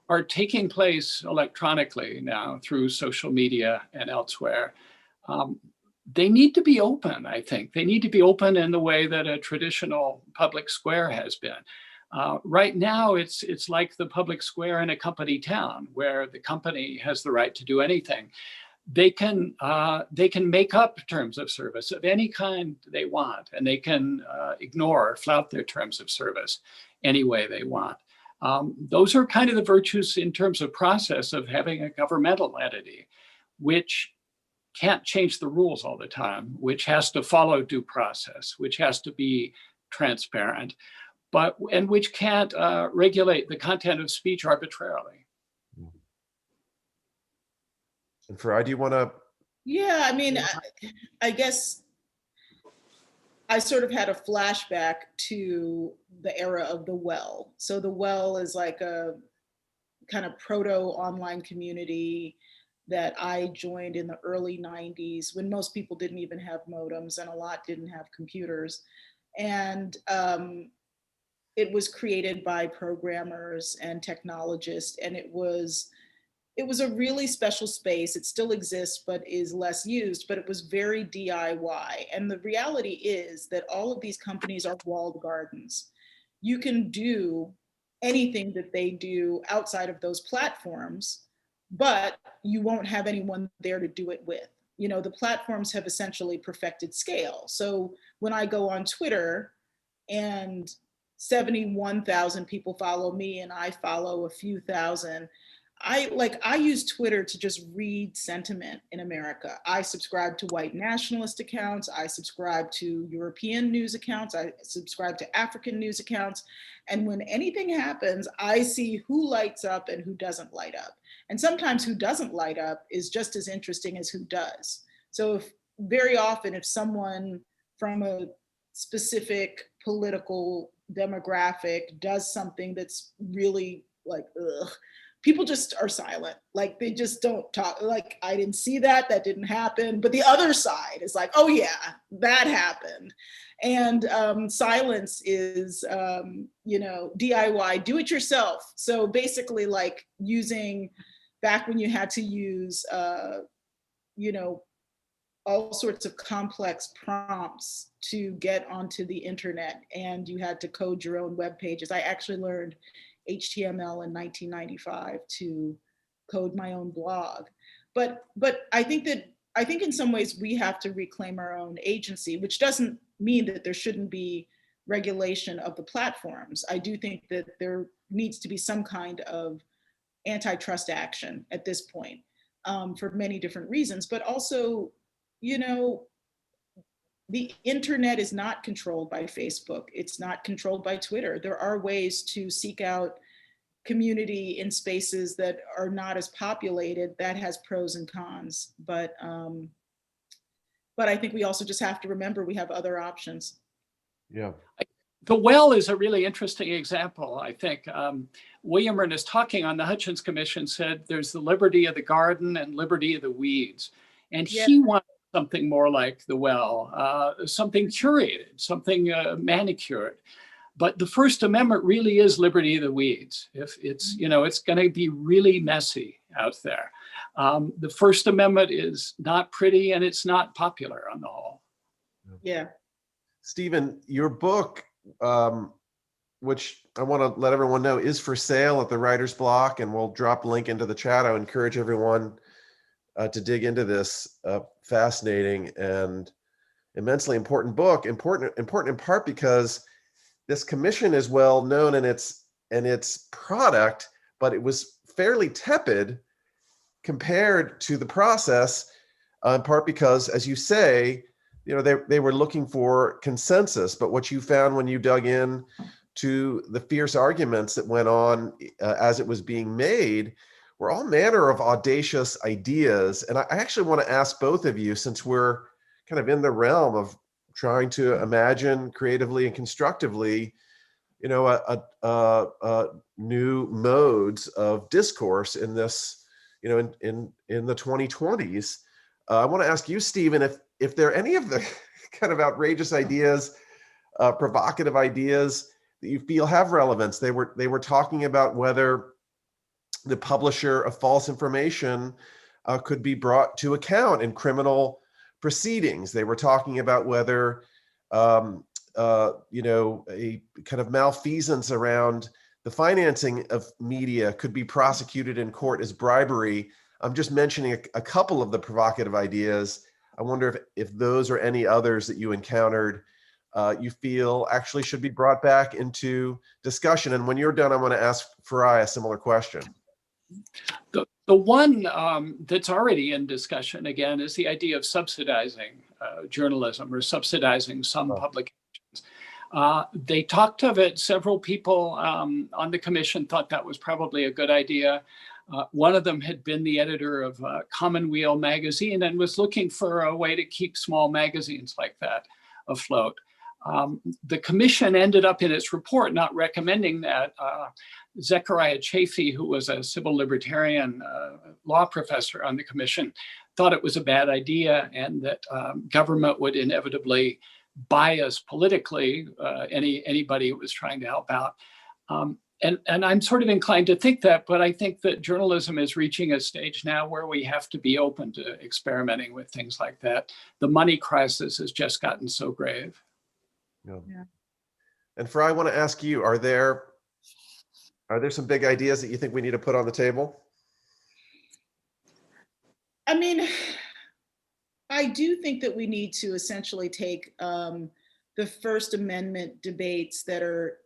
are taking place electronically now through social media and elsewhere, they need to be open, I think. They need to be open in the way that a traditional public square has been. Right now, it's like the public square in a company town where the company has the right to do anything. They can make up terms of service of any kind they want, and they can ignore or flout their terms of service any way they want. Those are kind of the virtues in terms of process of having a governmental entity, which can't change the rules all the time, which has to follow due process, which has to be transparent, and which can't regulate the content of speech arbitrarily. And Farai, do you want to? Yeah, I mean, I guess I sort of had a flashback to the era of the Well. So the Well is like a kind of proto-online community that I joined in the early 90s when most people didn't even have modems and a lot didn't have computers. And it was created by programmers and technologists, and it was a really special space. It still exists, but is less used, but it was very DIY. And the reality is that all of these companies are walled gardens. You can do anything that they do outside of those platforms, but you won't have anyone there to do it with. The platforms have essentially perfected scale. So when I go on Twitter and 71,000 people follow me and I follow a few thousand, I use Twitter to just read sentiment in America. I subscribe to white nationalist accounts. I subscribe to European news accounts. I subscribe to African news accounts. And when anything happens, I see who lights up and who doesn't light up. And sometimes who doesn't light up is just as interesting as who does. So very often, if someone from a specific political demographic does something that's really like, ugh, people just are silent. Like they just don't talk. Like, I didn't see that, that didn't happen. But the other side is like, oh yeah, that happened. And silence is, DIY, do it yourself. So basically like using, back when you had to use, all sorts of complex prompts to get onto the internet, and you had to code your own web pages. I actually learned HTML in 1995 to code my own blog. But I think in some ways we have to reclaim our own agency, which doesn't mean that there shouldn't be regulation of the platforms. I do think that there needs to be some kind of antitrust action at this point, for many different reasons, but also, the internet is not controlled by Facebook. It's not controlled by Twitter. There are ways to seek out community in spaces that are not as populated. That has pros and cons, but I think we also just have to remember we have other options. Yeah. The well is a really interesting example, I think. William Ernest Hocking on the Hutchins Commission said there's the liberty of the garden and liberty of the weeds. And he wanted something more like the well, something curated, something manicured. But the First Amendment really is liberty of the weeds. If it's, it's going to be really messy out there. The First Amendment is not pretty and it's not popular on the whole. Yeah. Stephen, your book, which I want to let everyone know is for sale at the Writer's Block, and we'll drop a link into the chat. I encourage everyone to dig into this fascinating and immensely important book. Important in part because this commission is well known in its product, but it was fairly tepid compared to the process, in part because, as you say, they were looking for consensus. But what you found when you dug in to the fierce arguments that went on as it was being made were all manner of audacious ideas. And I actually want to ask both of you, since we're kind of in the realm of trying to imagine creatively and constructively, new modes of discourse in this, in the 2020s. I want to ask you, Stephen, if there are any of the kind of outrageous ideas, provocative ideas that you feel have relevance. They were talking about whether the publisher of false information could be brought to account in criminal proceedings. They were talking about whether a kind of malfeasance around the financing of media could be prosecuted in court as bribery. I'm just mentioning a couple of the provocative ideas. I wonder if those or any others that you encountered you feel actually should be brought back into discussion. And when you're done, I want to ask Farai a similar question. The one that's already in discussion, again, is the idea of subsidizing journalism or subsidizing some publications. They talked of it. Several people on the commission thought that was probably a good idea. One of them had been the editor of Commonweal magazine and was looking for a way to keep small magazines like that afloat. The commission ended up in its report not recommending that. Zechariah Chafee, who was a civil libertarian law professor on the commission, thought it was a bad idea and that government would inevitably bias politically anybody who was trying to help out. And I'm sort of inclined to think that, but I think that journalism is reaching a stage now where we have to be open to experimenting with things like that. The money crisis has just gotten so grave. Yeah. And Farai, I want to ask you, are there some big ideas that you think we need to put on the table? I mean, I do think that we need to essentially take the First Amendment debates that are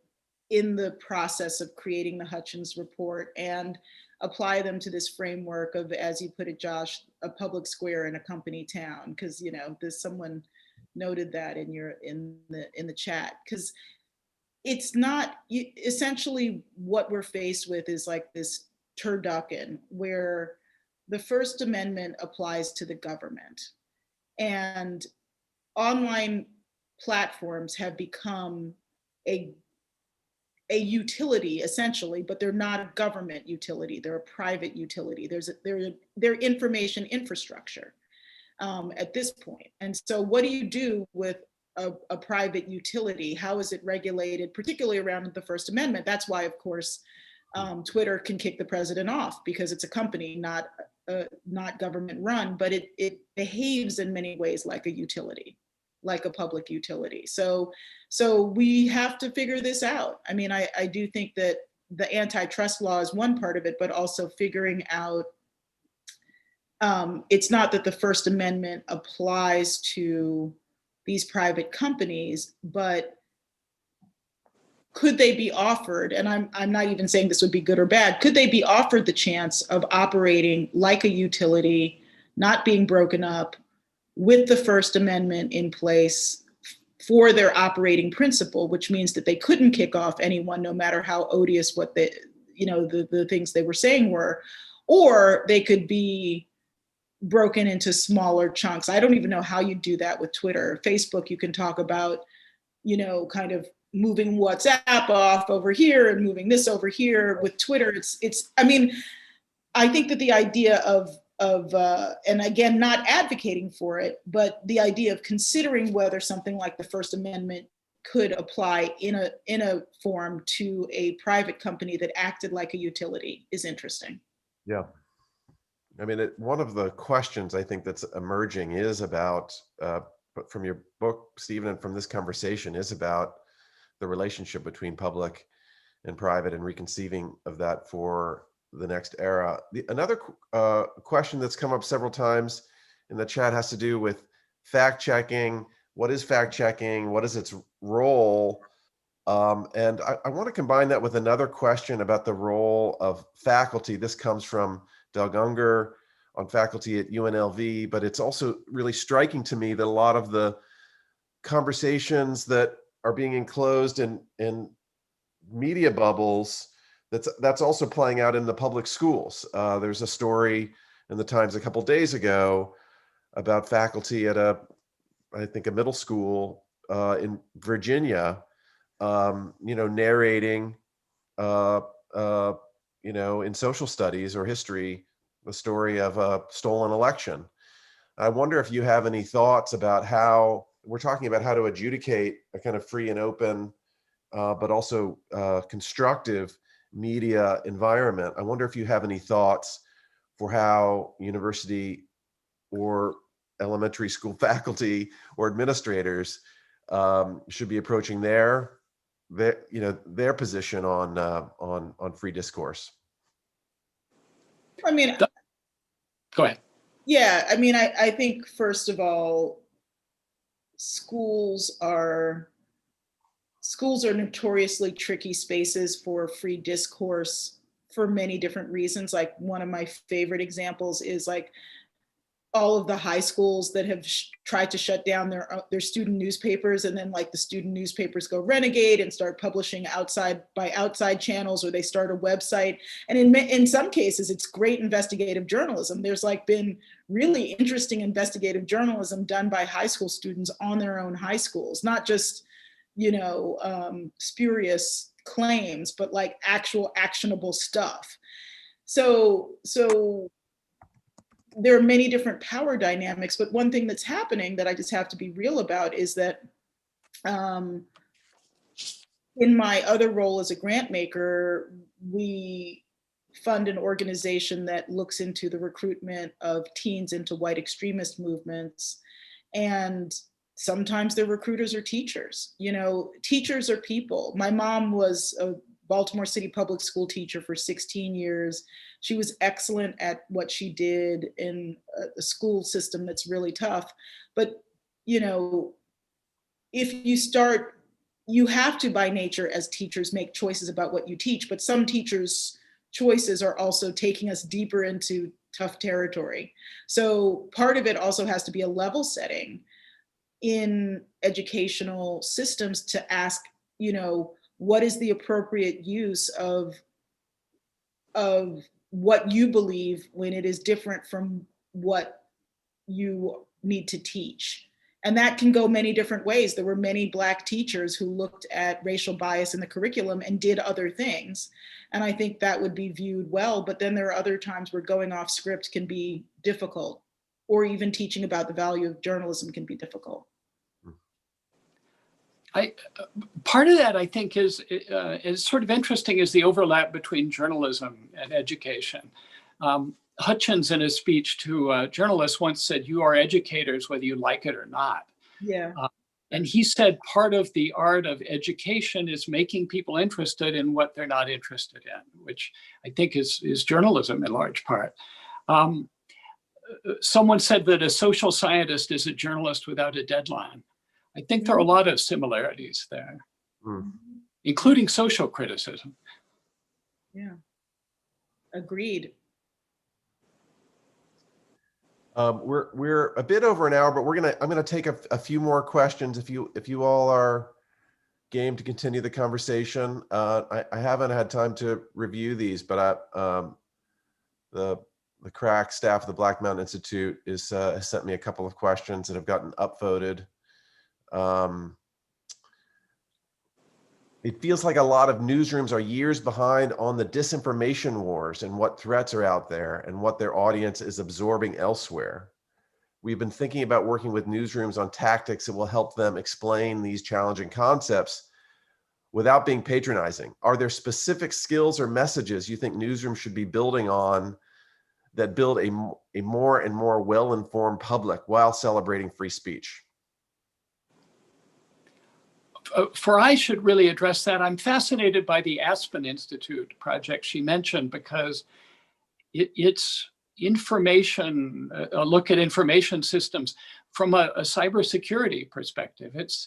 in the process of creating the Hutchins Report and apply them to this framework of, as you put it, Josh, a public square in a company town. Because there's someone noted that in the chat. Because it's not essentially what we're faced with is like this turducken where the First Amendment applies to the government, and online platforms have become a utility essentially, but they're not a government utility. They're a private utility. They're information infrastructure at this point. And so what do you do with a private utility? How is it regulated, particularly around the First Amendment? That's why, of course, Twitter can kick the president off, because it's a company, not government run, but it behaves in many ways like a utility, like a public utility. So we have to figure this out. I mean, I do think that the antitrust law is one part of it, but also figuring out, it's not that the First Amendment applies to these private companies, but could they be offered, and I'm not even saying this would be good or bad, could they be offered the chance of operating like a utility, not being broken up, with the First Amendment in place for their operating principle, which means that they couldn't kick off anyone, no matter how odious what the things they were saying were, or they could be broken into smaller chunks. I don't even know how you do that with Twitter. Facebook, you can talk about, kind of moving WhatsApp off over here and moving this over here. With Twitter, I mean, I think that the idea of and again, not advocating for it, but the idea of considering whether something like the First Amendment could apply in a form to a private company that acted like a utility is interesting. Yeah. I mean, one of the questions I think that's emerging is about, but from your book, Stephen, and from this conversation, is about the relationship between public and private and reconceiving of that for the next era. Another question that's come up several times in the chat has to do with fact checking. What is fact checking? What is its role? And I want to combine that with another question about the role of faculty. This comes from Doug Unger on faculty at UNLV, but it's also really striking to me that a lot of the conversations that are being enclosed in media bubbles, that's also playing out in the public schools. There's a story in the Times a couple days ago about faculty at I think a middle school in Virginia, narrating, in social studies or history, the story of a stolen election. I wonder if you have any thoughts about how we're talking about how to adjudicate a kind of free and open, but also constructive media environment. I wonder if you have any thoughts for how university or elementary school faculty or administrators should be approaching their position on free discourse. I mean, go ahead. Yeah, I mean, I think first of all, schools are notoriously tricky spaces for free discourse for many different reasons. Like, one of my favorite examples is like all of the high schools that have tried to shut down their student newspapers, and then like the student newspapers go renegade and start publishing outside channels, or they start a website. And in some cases, it's great investigative journalism. There's like been really interesting investigative journalism done by high school students on their own high schools, not just spurious claims, but like actual actionable stuff. So there are many different power dynamics, but one thing that's happening that I just have to be real about is that in my other role as a grant maker, we fund an organization that looks into the recruitment of teens into white extremist movements. And sometimes their recruiters are teachers. Teachers are people. My mom was a Baltimore City public school teacher for 16 years. She was excellent at what she did in a school system that's really tough. But, if you have to, by nature, as teachers, make choices about what you teach, but some teachers' choices are also taking us deeper into tough territory. So part of it also has to be a level setting in educational systems to ask, what is the appropriate use of what you believe when it is different from what you need to teach? And that can go many different ways. There were many Black teachers who looked at racial bias in the curriculum and did other things. And I think that would be viewed well, but then there are other times where going off script can be difficult, or even teaching about the value of journalism can be difficult. Part of that, I think, is sort of interesting, is the overlap between journalism and education. Hutchins, in his speech to journalists, once said, "You are educators whether you like it or not." Yeah. And he said part of the art of education is making people interested in what they're not interested in, which I think is journalism in large part. Someone said that a social scientist is a journalist without a deadline. I think there are a lot of similarities there, including social criticism. Yeah, agreed. We're a bit over an hour, but I'm gonna take a few more questions if you all are game to continue the conversation. I haven't had time to review these, but the crack staff of the Black Mountain Institute has sent me a couple of questions that have gotten upvoted. It feels like a lot of newsrooms are years behind on the disinformation wars and what threats are out there and what their audience is absorbing elsewhere. We've been thinking about working with newsrooms on tactics that will help them explain these challenging concepts without being patronizing. Are there specific skills or messages you think newsrooms should be building on that build a more and more well-informed public while celebrating free speech? Farai should really address that. I'm fascinated by the Aspen Institute project she mentioned, because it's information, a look at information systems from a cybersecurity perspective. It's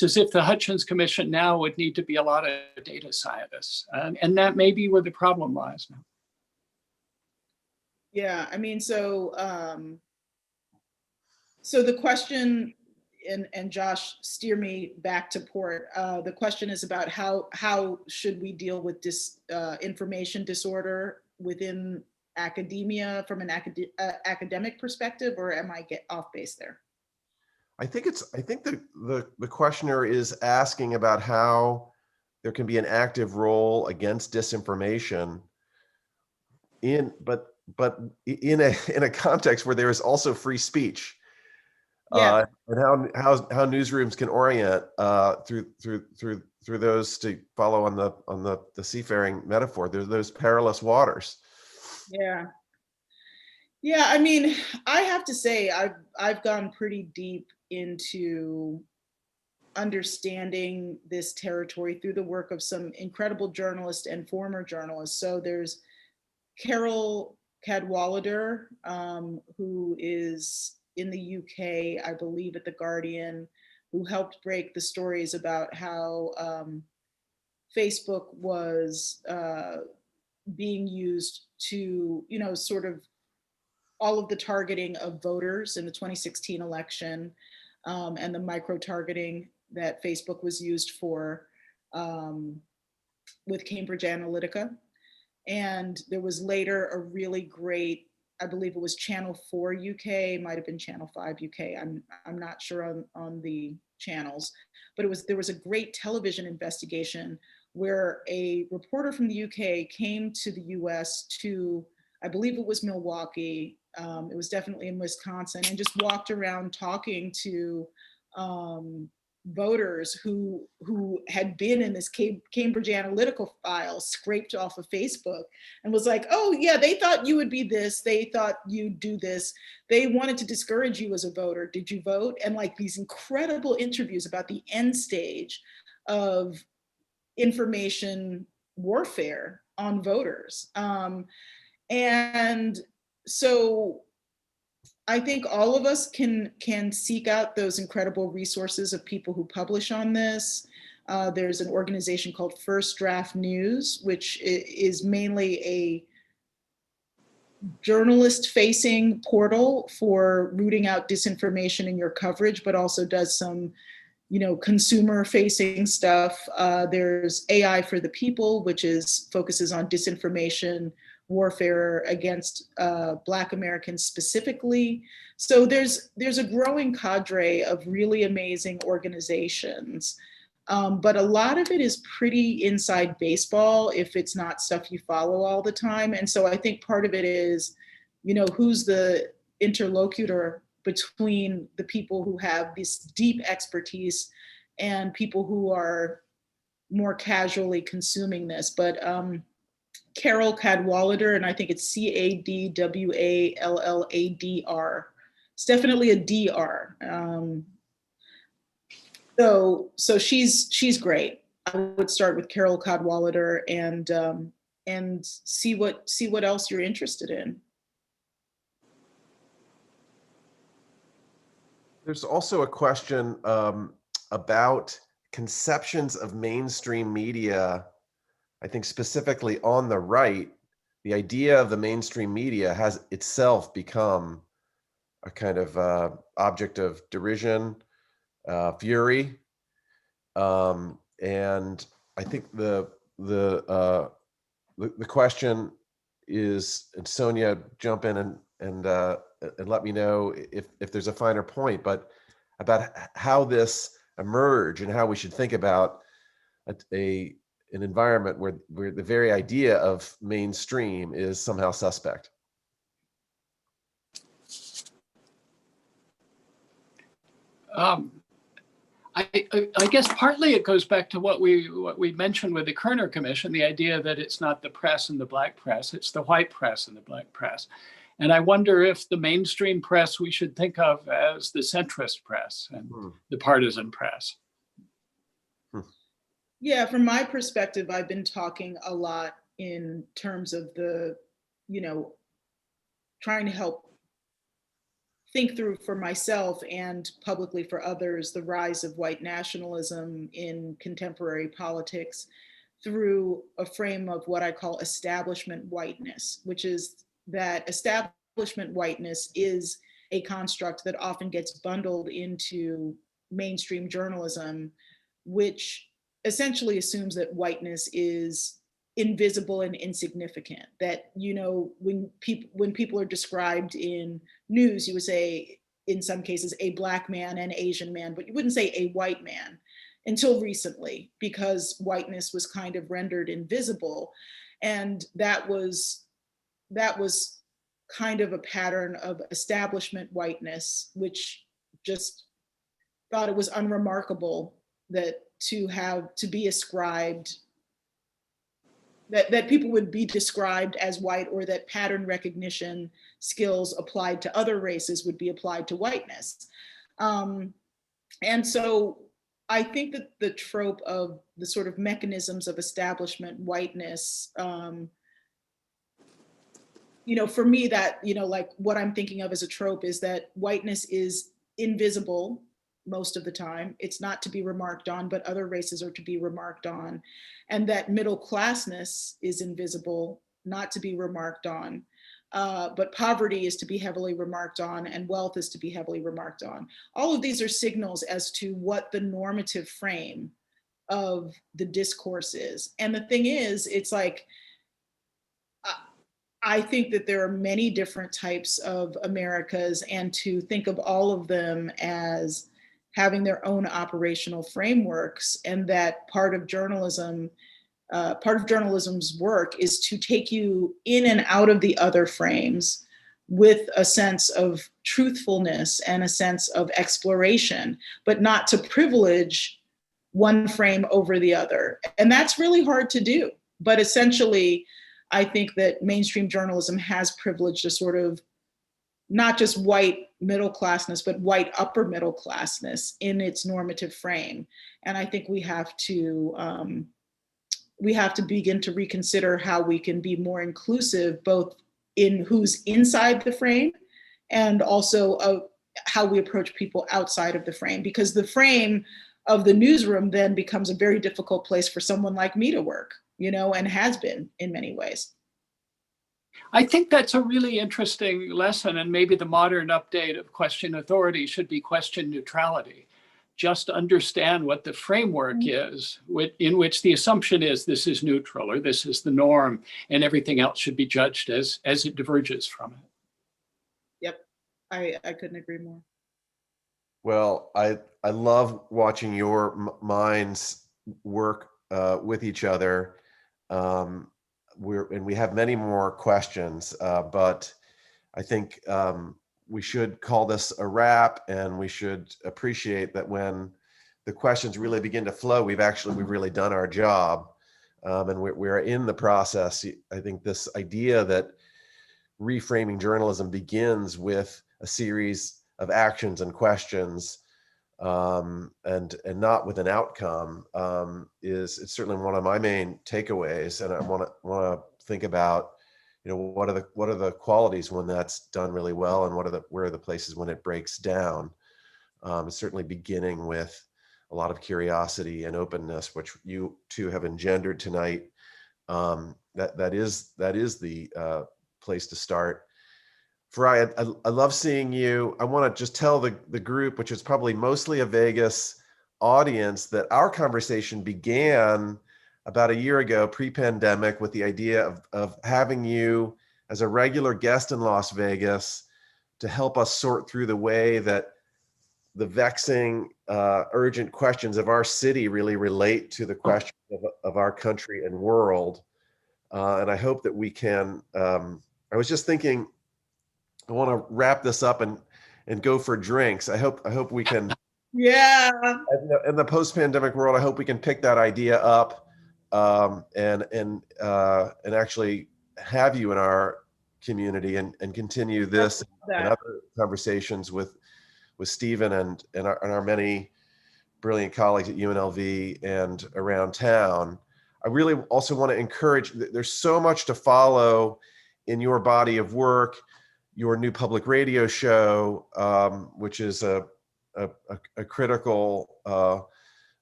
as if the Hutchins Commission now would need to be a lot of data scientists, and that may be where the problem lies now. Yeah, I mean, so the question, and Josh, steer me back to port. The question is about how should we deal with information disorder within academia from an academic perspective, or am I off base there? I think the questioner is asking about how there can be an active role against disinformation but in a context where there is also free speech. Yeah. And how newsrooms can orient through those, to follow on the seafaring metaphor. There's those perilous waters. Yeah. Yeah, I mean, I have to say I've gone pretty deep into understanding this territory through the work of some incredible journalists and former journalists. So there's Carol Cadwallader, who is in the UK, I believe at The Guardian, who helped break the stories about how Facebook was being used to, sort of all of the targeting of voters in the 2016 election, and the micro-targeting that Facebook was used for with Cambridge Analytica. And there was later a really great, I believe it was Channel 4 UK, might have been Channel 5 UK. I'm not sure on the channels, but there was a great television investigation where a reporter from the UK came to the US to, I believe it was Milwaukee, it was definitely in Wisconsin, and just walked around talking to voters who had been in this Cambridge Analytica file scraped off of Facebook, and was like, oh yeah, they thought you would be this, they thought you'd do this, they wanted to discourage you as a voter, did you vote? And like these incredible interviews about the end stage of information warfare on voters. And so I think all of us can seek out those incredible resources of people who publish on this. There's an organization called First Draft News, which is mainly a journalist-facing portal for rooting out disinformation in your coverage, but also does some, consumer-facing stuff. There's AI for the People, which focuses on disinformation warfare against Black Americans specifically. So there's a growing cadre of really amazing organizations. But a lot of it is pretty inside baseball if it's not stuff you follow all the time. And so I think part of it is, who's the interlocutor between the people who have this deep expertise and people who are more casually consuming this. But Carol Cadwalader, and I think it's Cadwalladr. It's definitely a DR. So she's great. I would start with Carol Cadwalader and see what else you're interested in. There's also a question about conceptions of mainstream media. I think specifically on the right, the idea of the mainstream media has itself become a kind of object of derision, fury, and I think the question is, and Sonia, jump in and let me know if there's a finer point, but about how this emerged and how we should think about an environment where the very idea of mainstream is somehow suspect. I guess partly it goes back to what we mentioned with the Kerner Commission, the idea that it's not the press and the Black press, it's the white press and the Black press. And I wonder if the mainstream press we should think of as the centrist press and the partisan press. Yeah, from my perspective, I've been talking a lot in terms of the, trying to help think through for myself and publicly for others, the rise of white nationalism in contemporary politics through a frame of what I call establishment whiteness, which is that establishment whiteness is a construct that often gets bundled into mainstream journalism, which essentially assumes that whiteness is invisible and insignificant. That, when people are described in news, you would say, in some cases, a Black man, an Asian man, but you wouldn't say a white man until recently, because whiteness was kind of rendered invisible. And that was kind of a pattern of establishment whiteness, which just thought it was unremarkable that to be ascribed, that people would be described as white, or that pattern recognition skills applied to other races would be applied to whiteness. And so I think that the trope of the sort of mechanisms of establishment whiteness, for me, that, like what I'm thinking of as a trope is that whiteness is invisible most of the time. It's not to be remarked on, but other races are to be remarked on. And that middle classness is invisible, not to be remarked on. But poverty is to be heavily remarked on, and wealth is to be heavily remarked on. All of these are signals as to what the normative frame of the discourse is. And the thing is, it's like, I think that there are many different types of Americas, and to think of all of them as having their own operational frameworks, and that part of journalism's work is to take you in and out of the other frames with a sense of truthfulness and a sense of exploration, but not to privilege one frame over the other. And that's really hard to do. But essentially, I think that mainstream journalism has privileged a sort of not just white middle classness, but white upper middle classness in its normative frame. And I think we have to begin to reconsider how we can be more inclusive, both in who's inside the frame and also of how we approach people outside of the frame, because the frame of the newsroom then becomes a very difficult place for someone like me to work, and has been in many ways. I think that's a really interesting lesson, and maybe the modern update of question authority should be question neutrality. just understand what the framework is, in which the assumption is this is neutral or this is the norm, and everything else should be judged as it diverges from it. Yep, I couldn't agree more. Well, I love watching your minds work with each other. We have many more questions, but I think we should call this a wrap, and we should appreciate that when the questions really begin to flow, we've really done our job, and we're in the process. I think this idea that reframing journalism begins with a series of actions and questions, and not with an outcome, it's certainly one of my main takeaways. And I want to think about, what are the qualities when that's done really well, and where are the places when it breaks down. It's certainly beginning with a lot of curiosity and openness, which you two have engendered tonight. That is the place to start. Farai, I love seeing you. I want to just tell the group, which is probably mostly a Vegas audience, that our conversation began about a year ago, pre-pandemic, with the idea of having you as a regular guest in Las Vegas to help us sort through the way that the vexing, urgent questions of our city really relate to the questions of our country and world. And I hope that we can, I was just thinking, I want to wrap this up and go for drinks. I hope we can. Yeah. In the post-pandemic world, I hope we can pick that idea up, and actually have you in our community and continue this and other conversations with Stephen and our many brilliant colleagues at UNLV and around town. I really also want to encourage. There's so much to follow in your body of work. Your new public radio show, which is a critical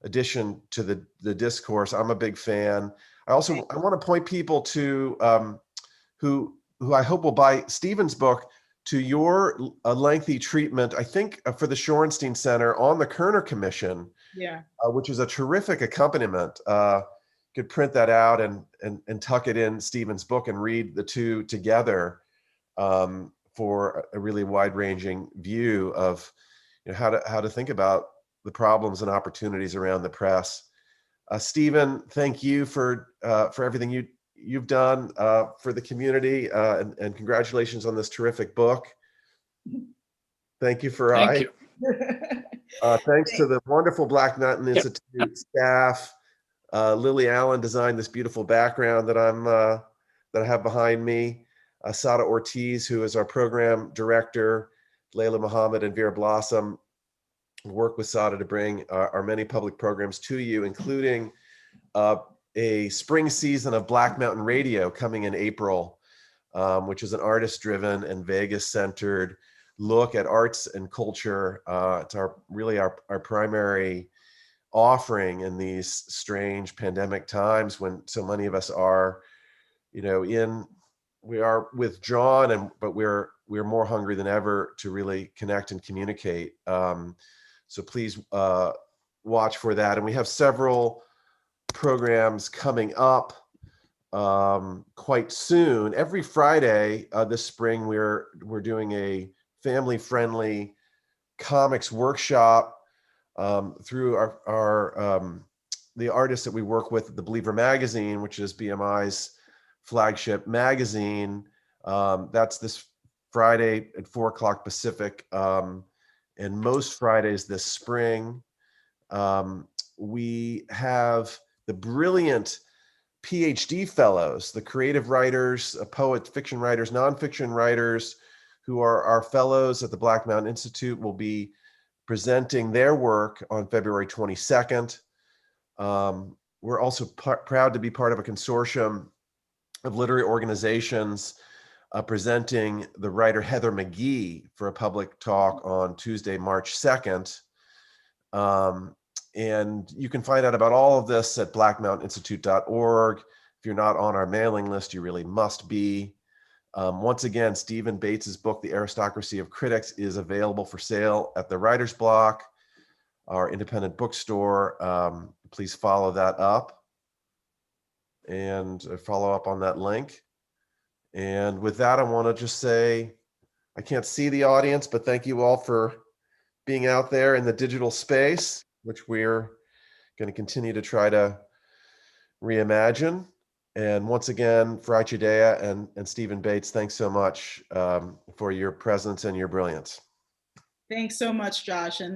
addition to the discourse. I'm a big fan. I want to point people to who I hope will buy Stephen's book, to your lengthy treatment, I think, for the Shorenstein Center on the Kerner Commission, which is a terrific accompaniment. Could print that out and tuck it in Stephen's book and read the two together. For a really wide-ranging view of how to think about the problems and opportunities around the press. Stephen, thank you for everything you've done for the community, and congratulations on this terrific book. Thank you, Farai. Thank you. Thanks to the wonderful Black Mountain Institute staff. Lily Allen designed this beautiful background that I have behind me. Sada Ortiz, who is our program director, Layla Muhammad and Vera Blossom work with Sada to bring our many public programs to you, including a spring season of Black Mountain Radio coming in April, which is an artist-driven and Vegas-centered look at arts and culture. It's our primary offering in these strange pandemic times when so many of us are, we are withdrawn, but we're more hungry than ever to really connect and communicate. So please watch for that. And we have several programs coming up quite soon. Every Friday this spring, we're doing a family-friendly comics workshop through the artists that we work with at the Believer magazine, which is BMI's flagship magazine. That's this Friday at 4:00 Pacific, and most Fridays this spring. We have the brilliant PhD fellows, the creative writers, poets, fiction writers, nonfiction writers, who are our fellows at the Black Mountain Institute, will be presenting their work on February 22nd. We're also proud to be part of a consortium of literary organizations presenting the writer Heather McGhee for a public talk on Tuesday, March 2nd. And you can find out about all of this at blackmountaininstitute.org. If you're not on our mailing list, you really must be. Once again, Stephen Bates's book, The Aristocracy of Critics, is available for sale at the Writer's Block. our independent bookstore. Please follow that up and follow up on that link. And with that, I want to just say, I can't see the audience, but thank you all for being out there in the digital space, which we're going to continue to try to reimagine. And once again, Farai Chideya and Stephen Bates, thanks so much for your presence and your brilliance. Thanks so much, Josh. And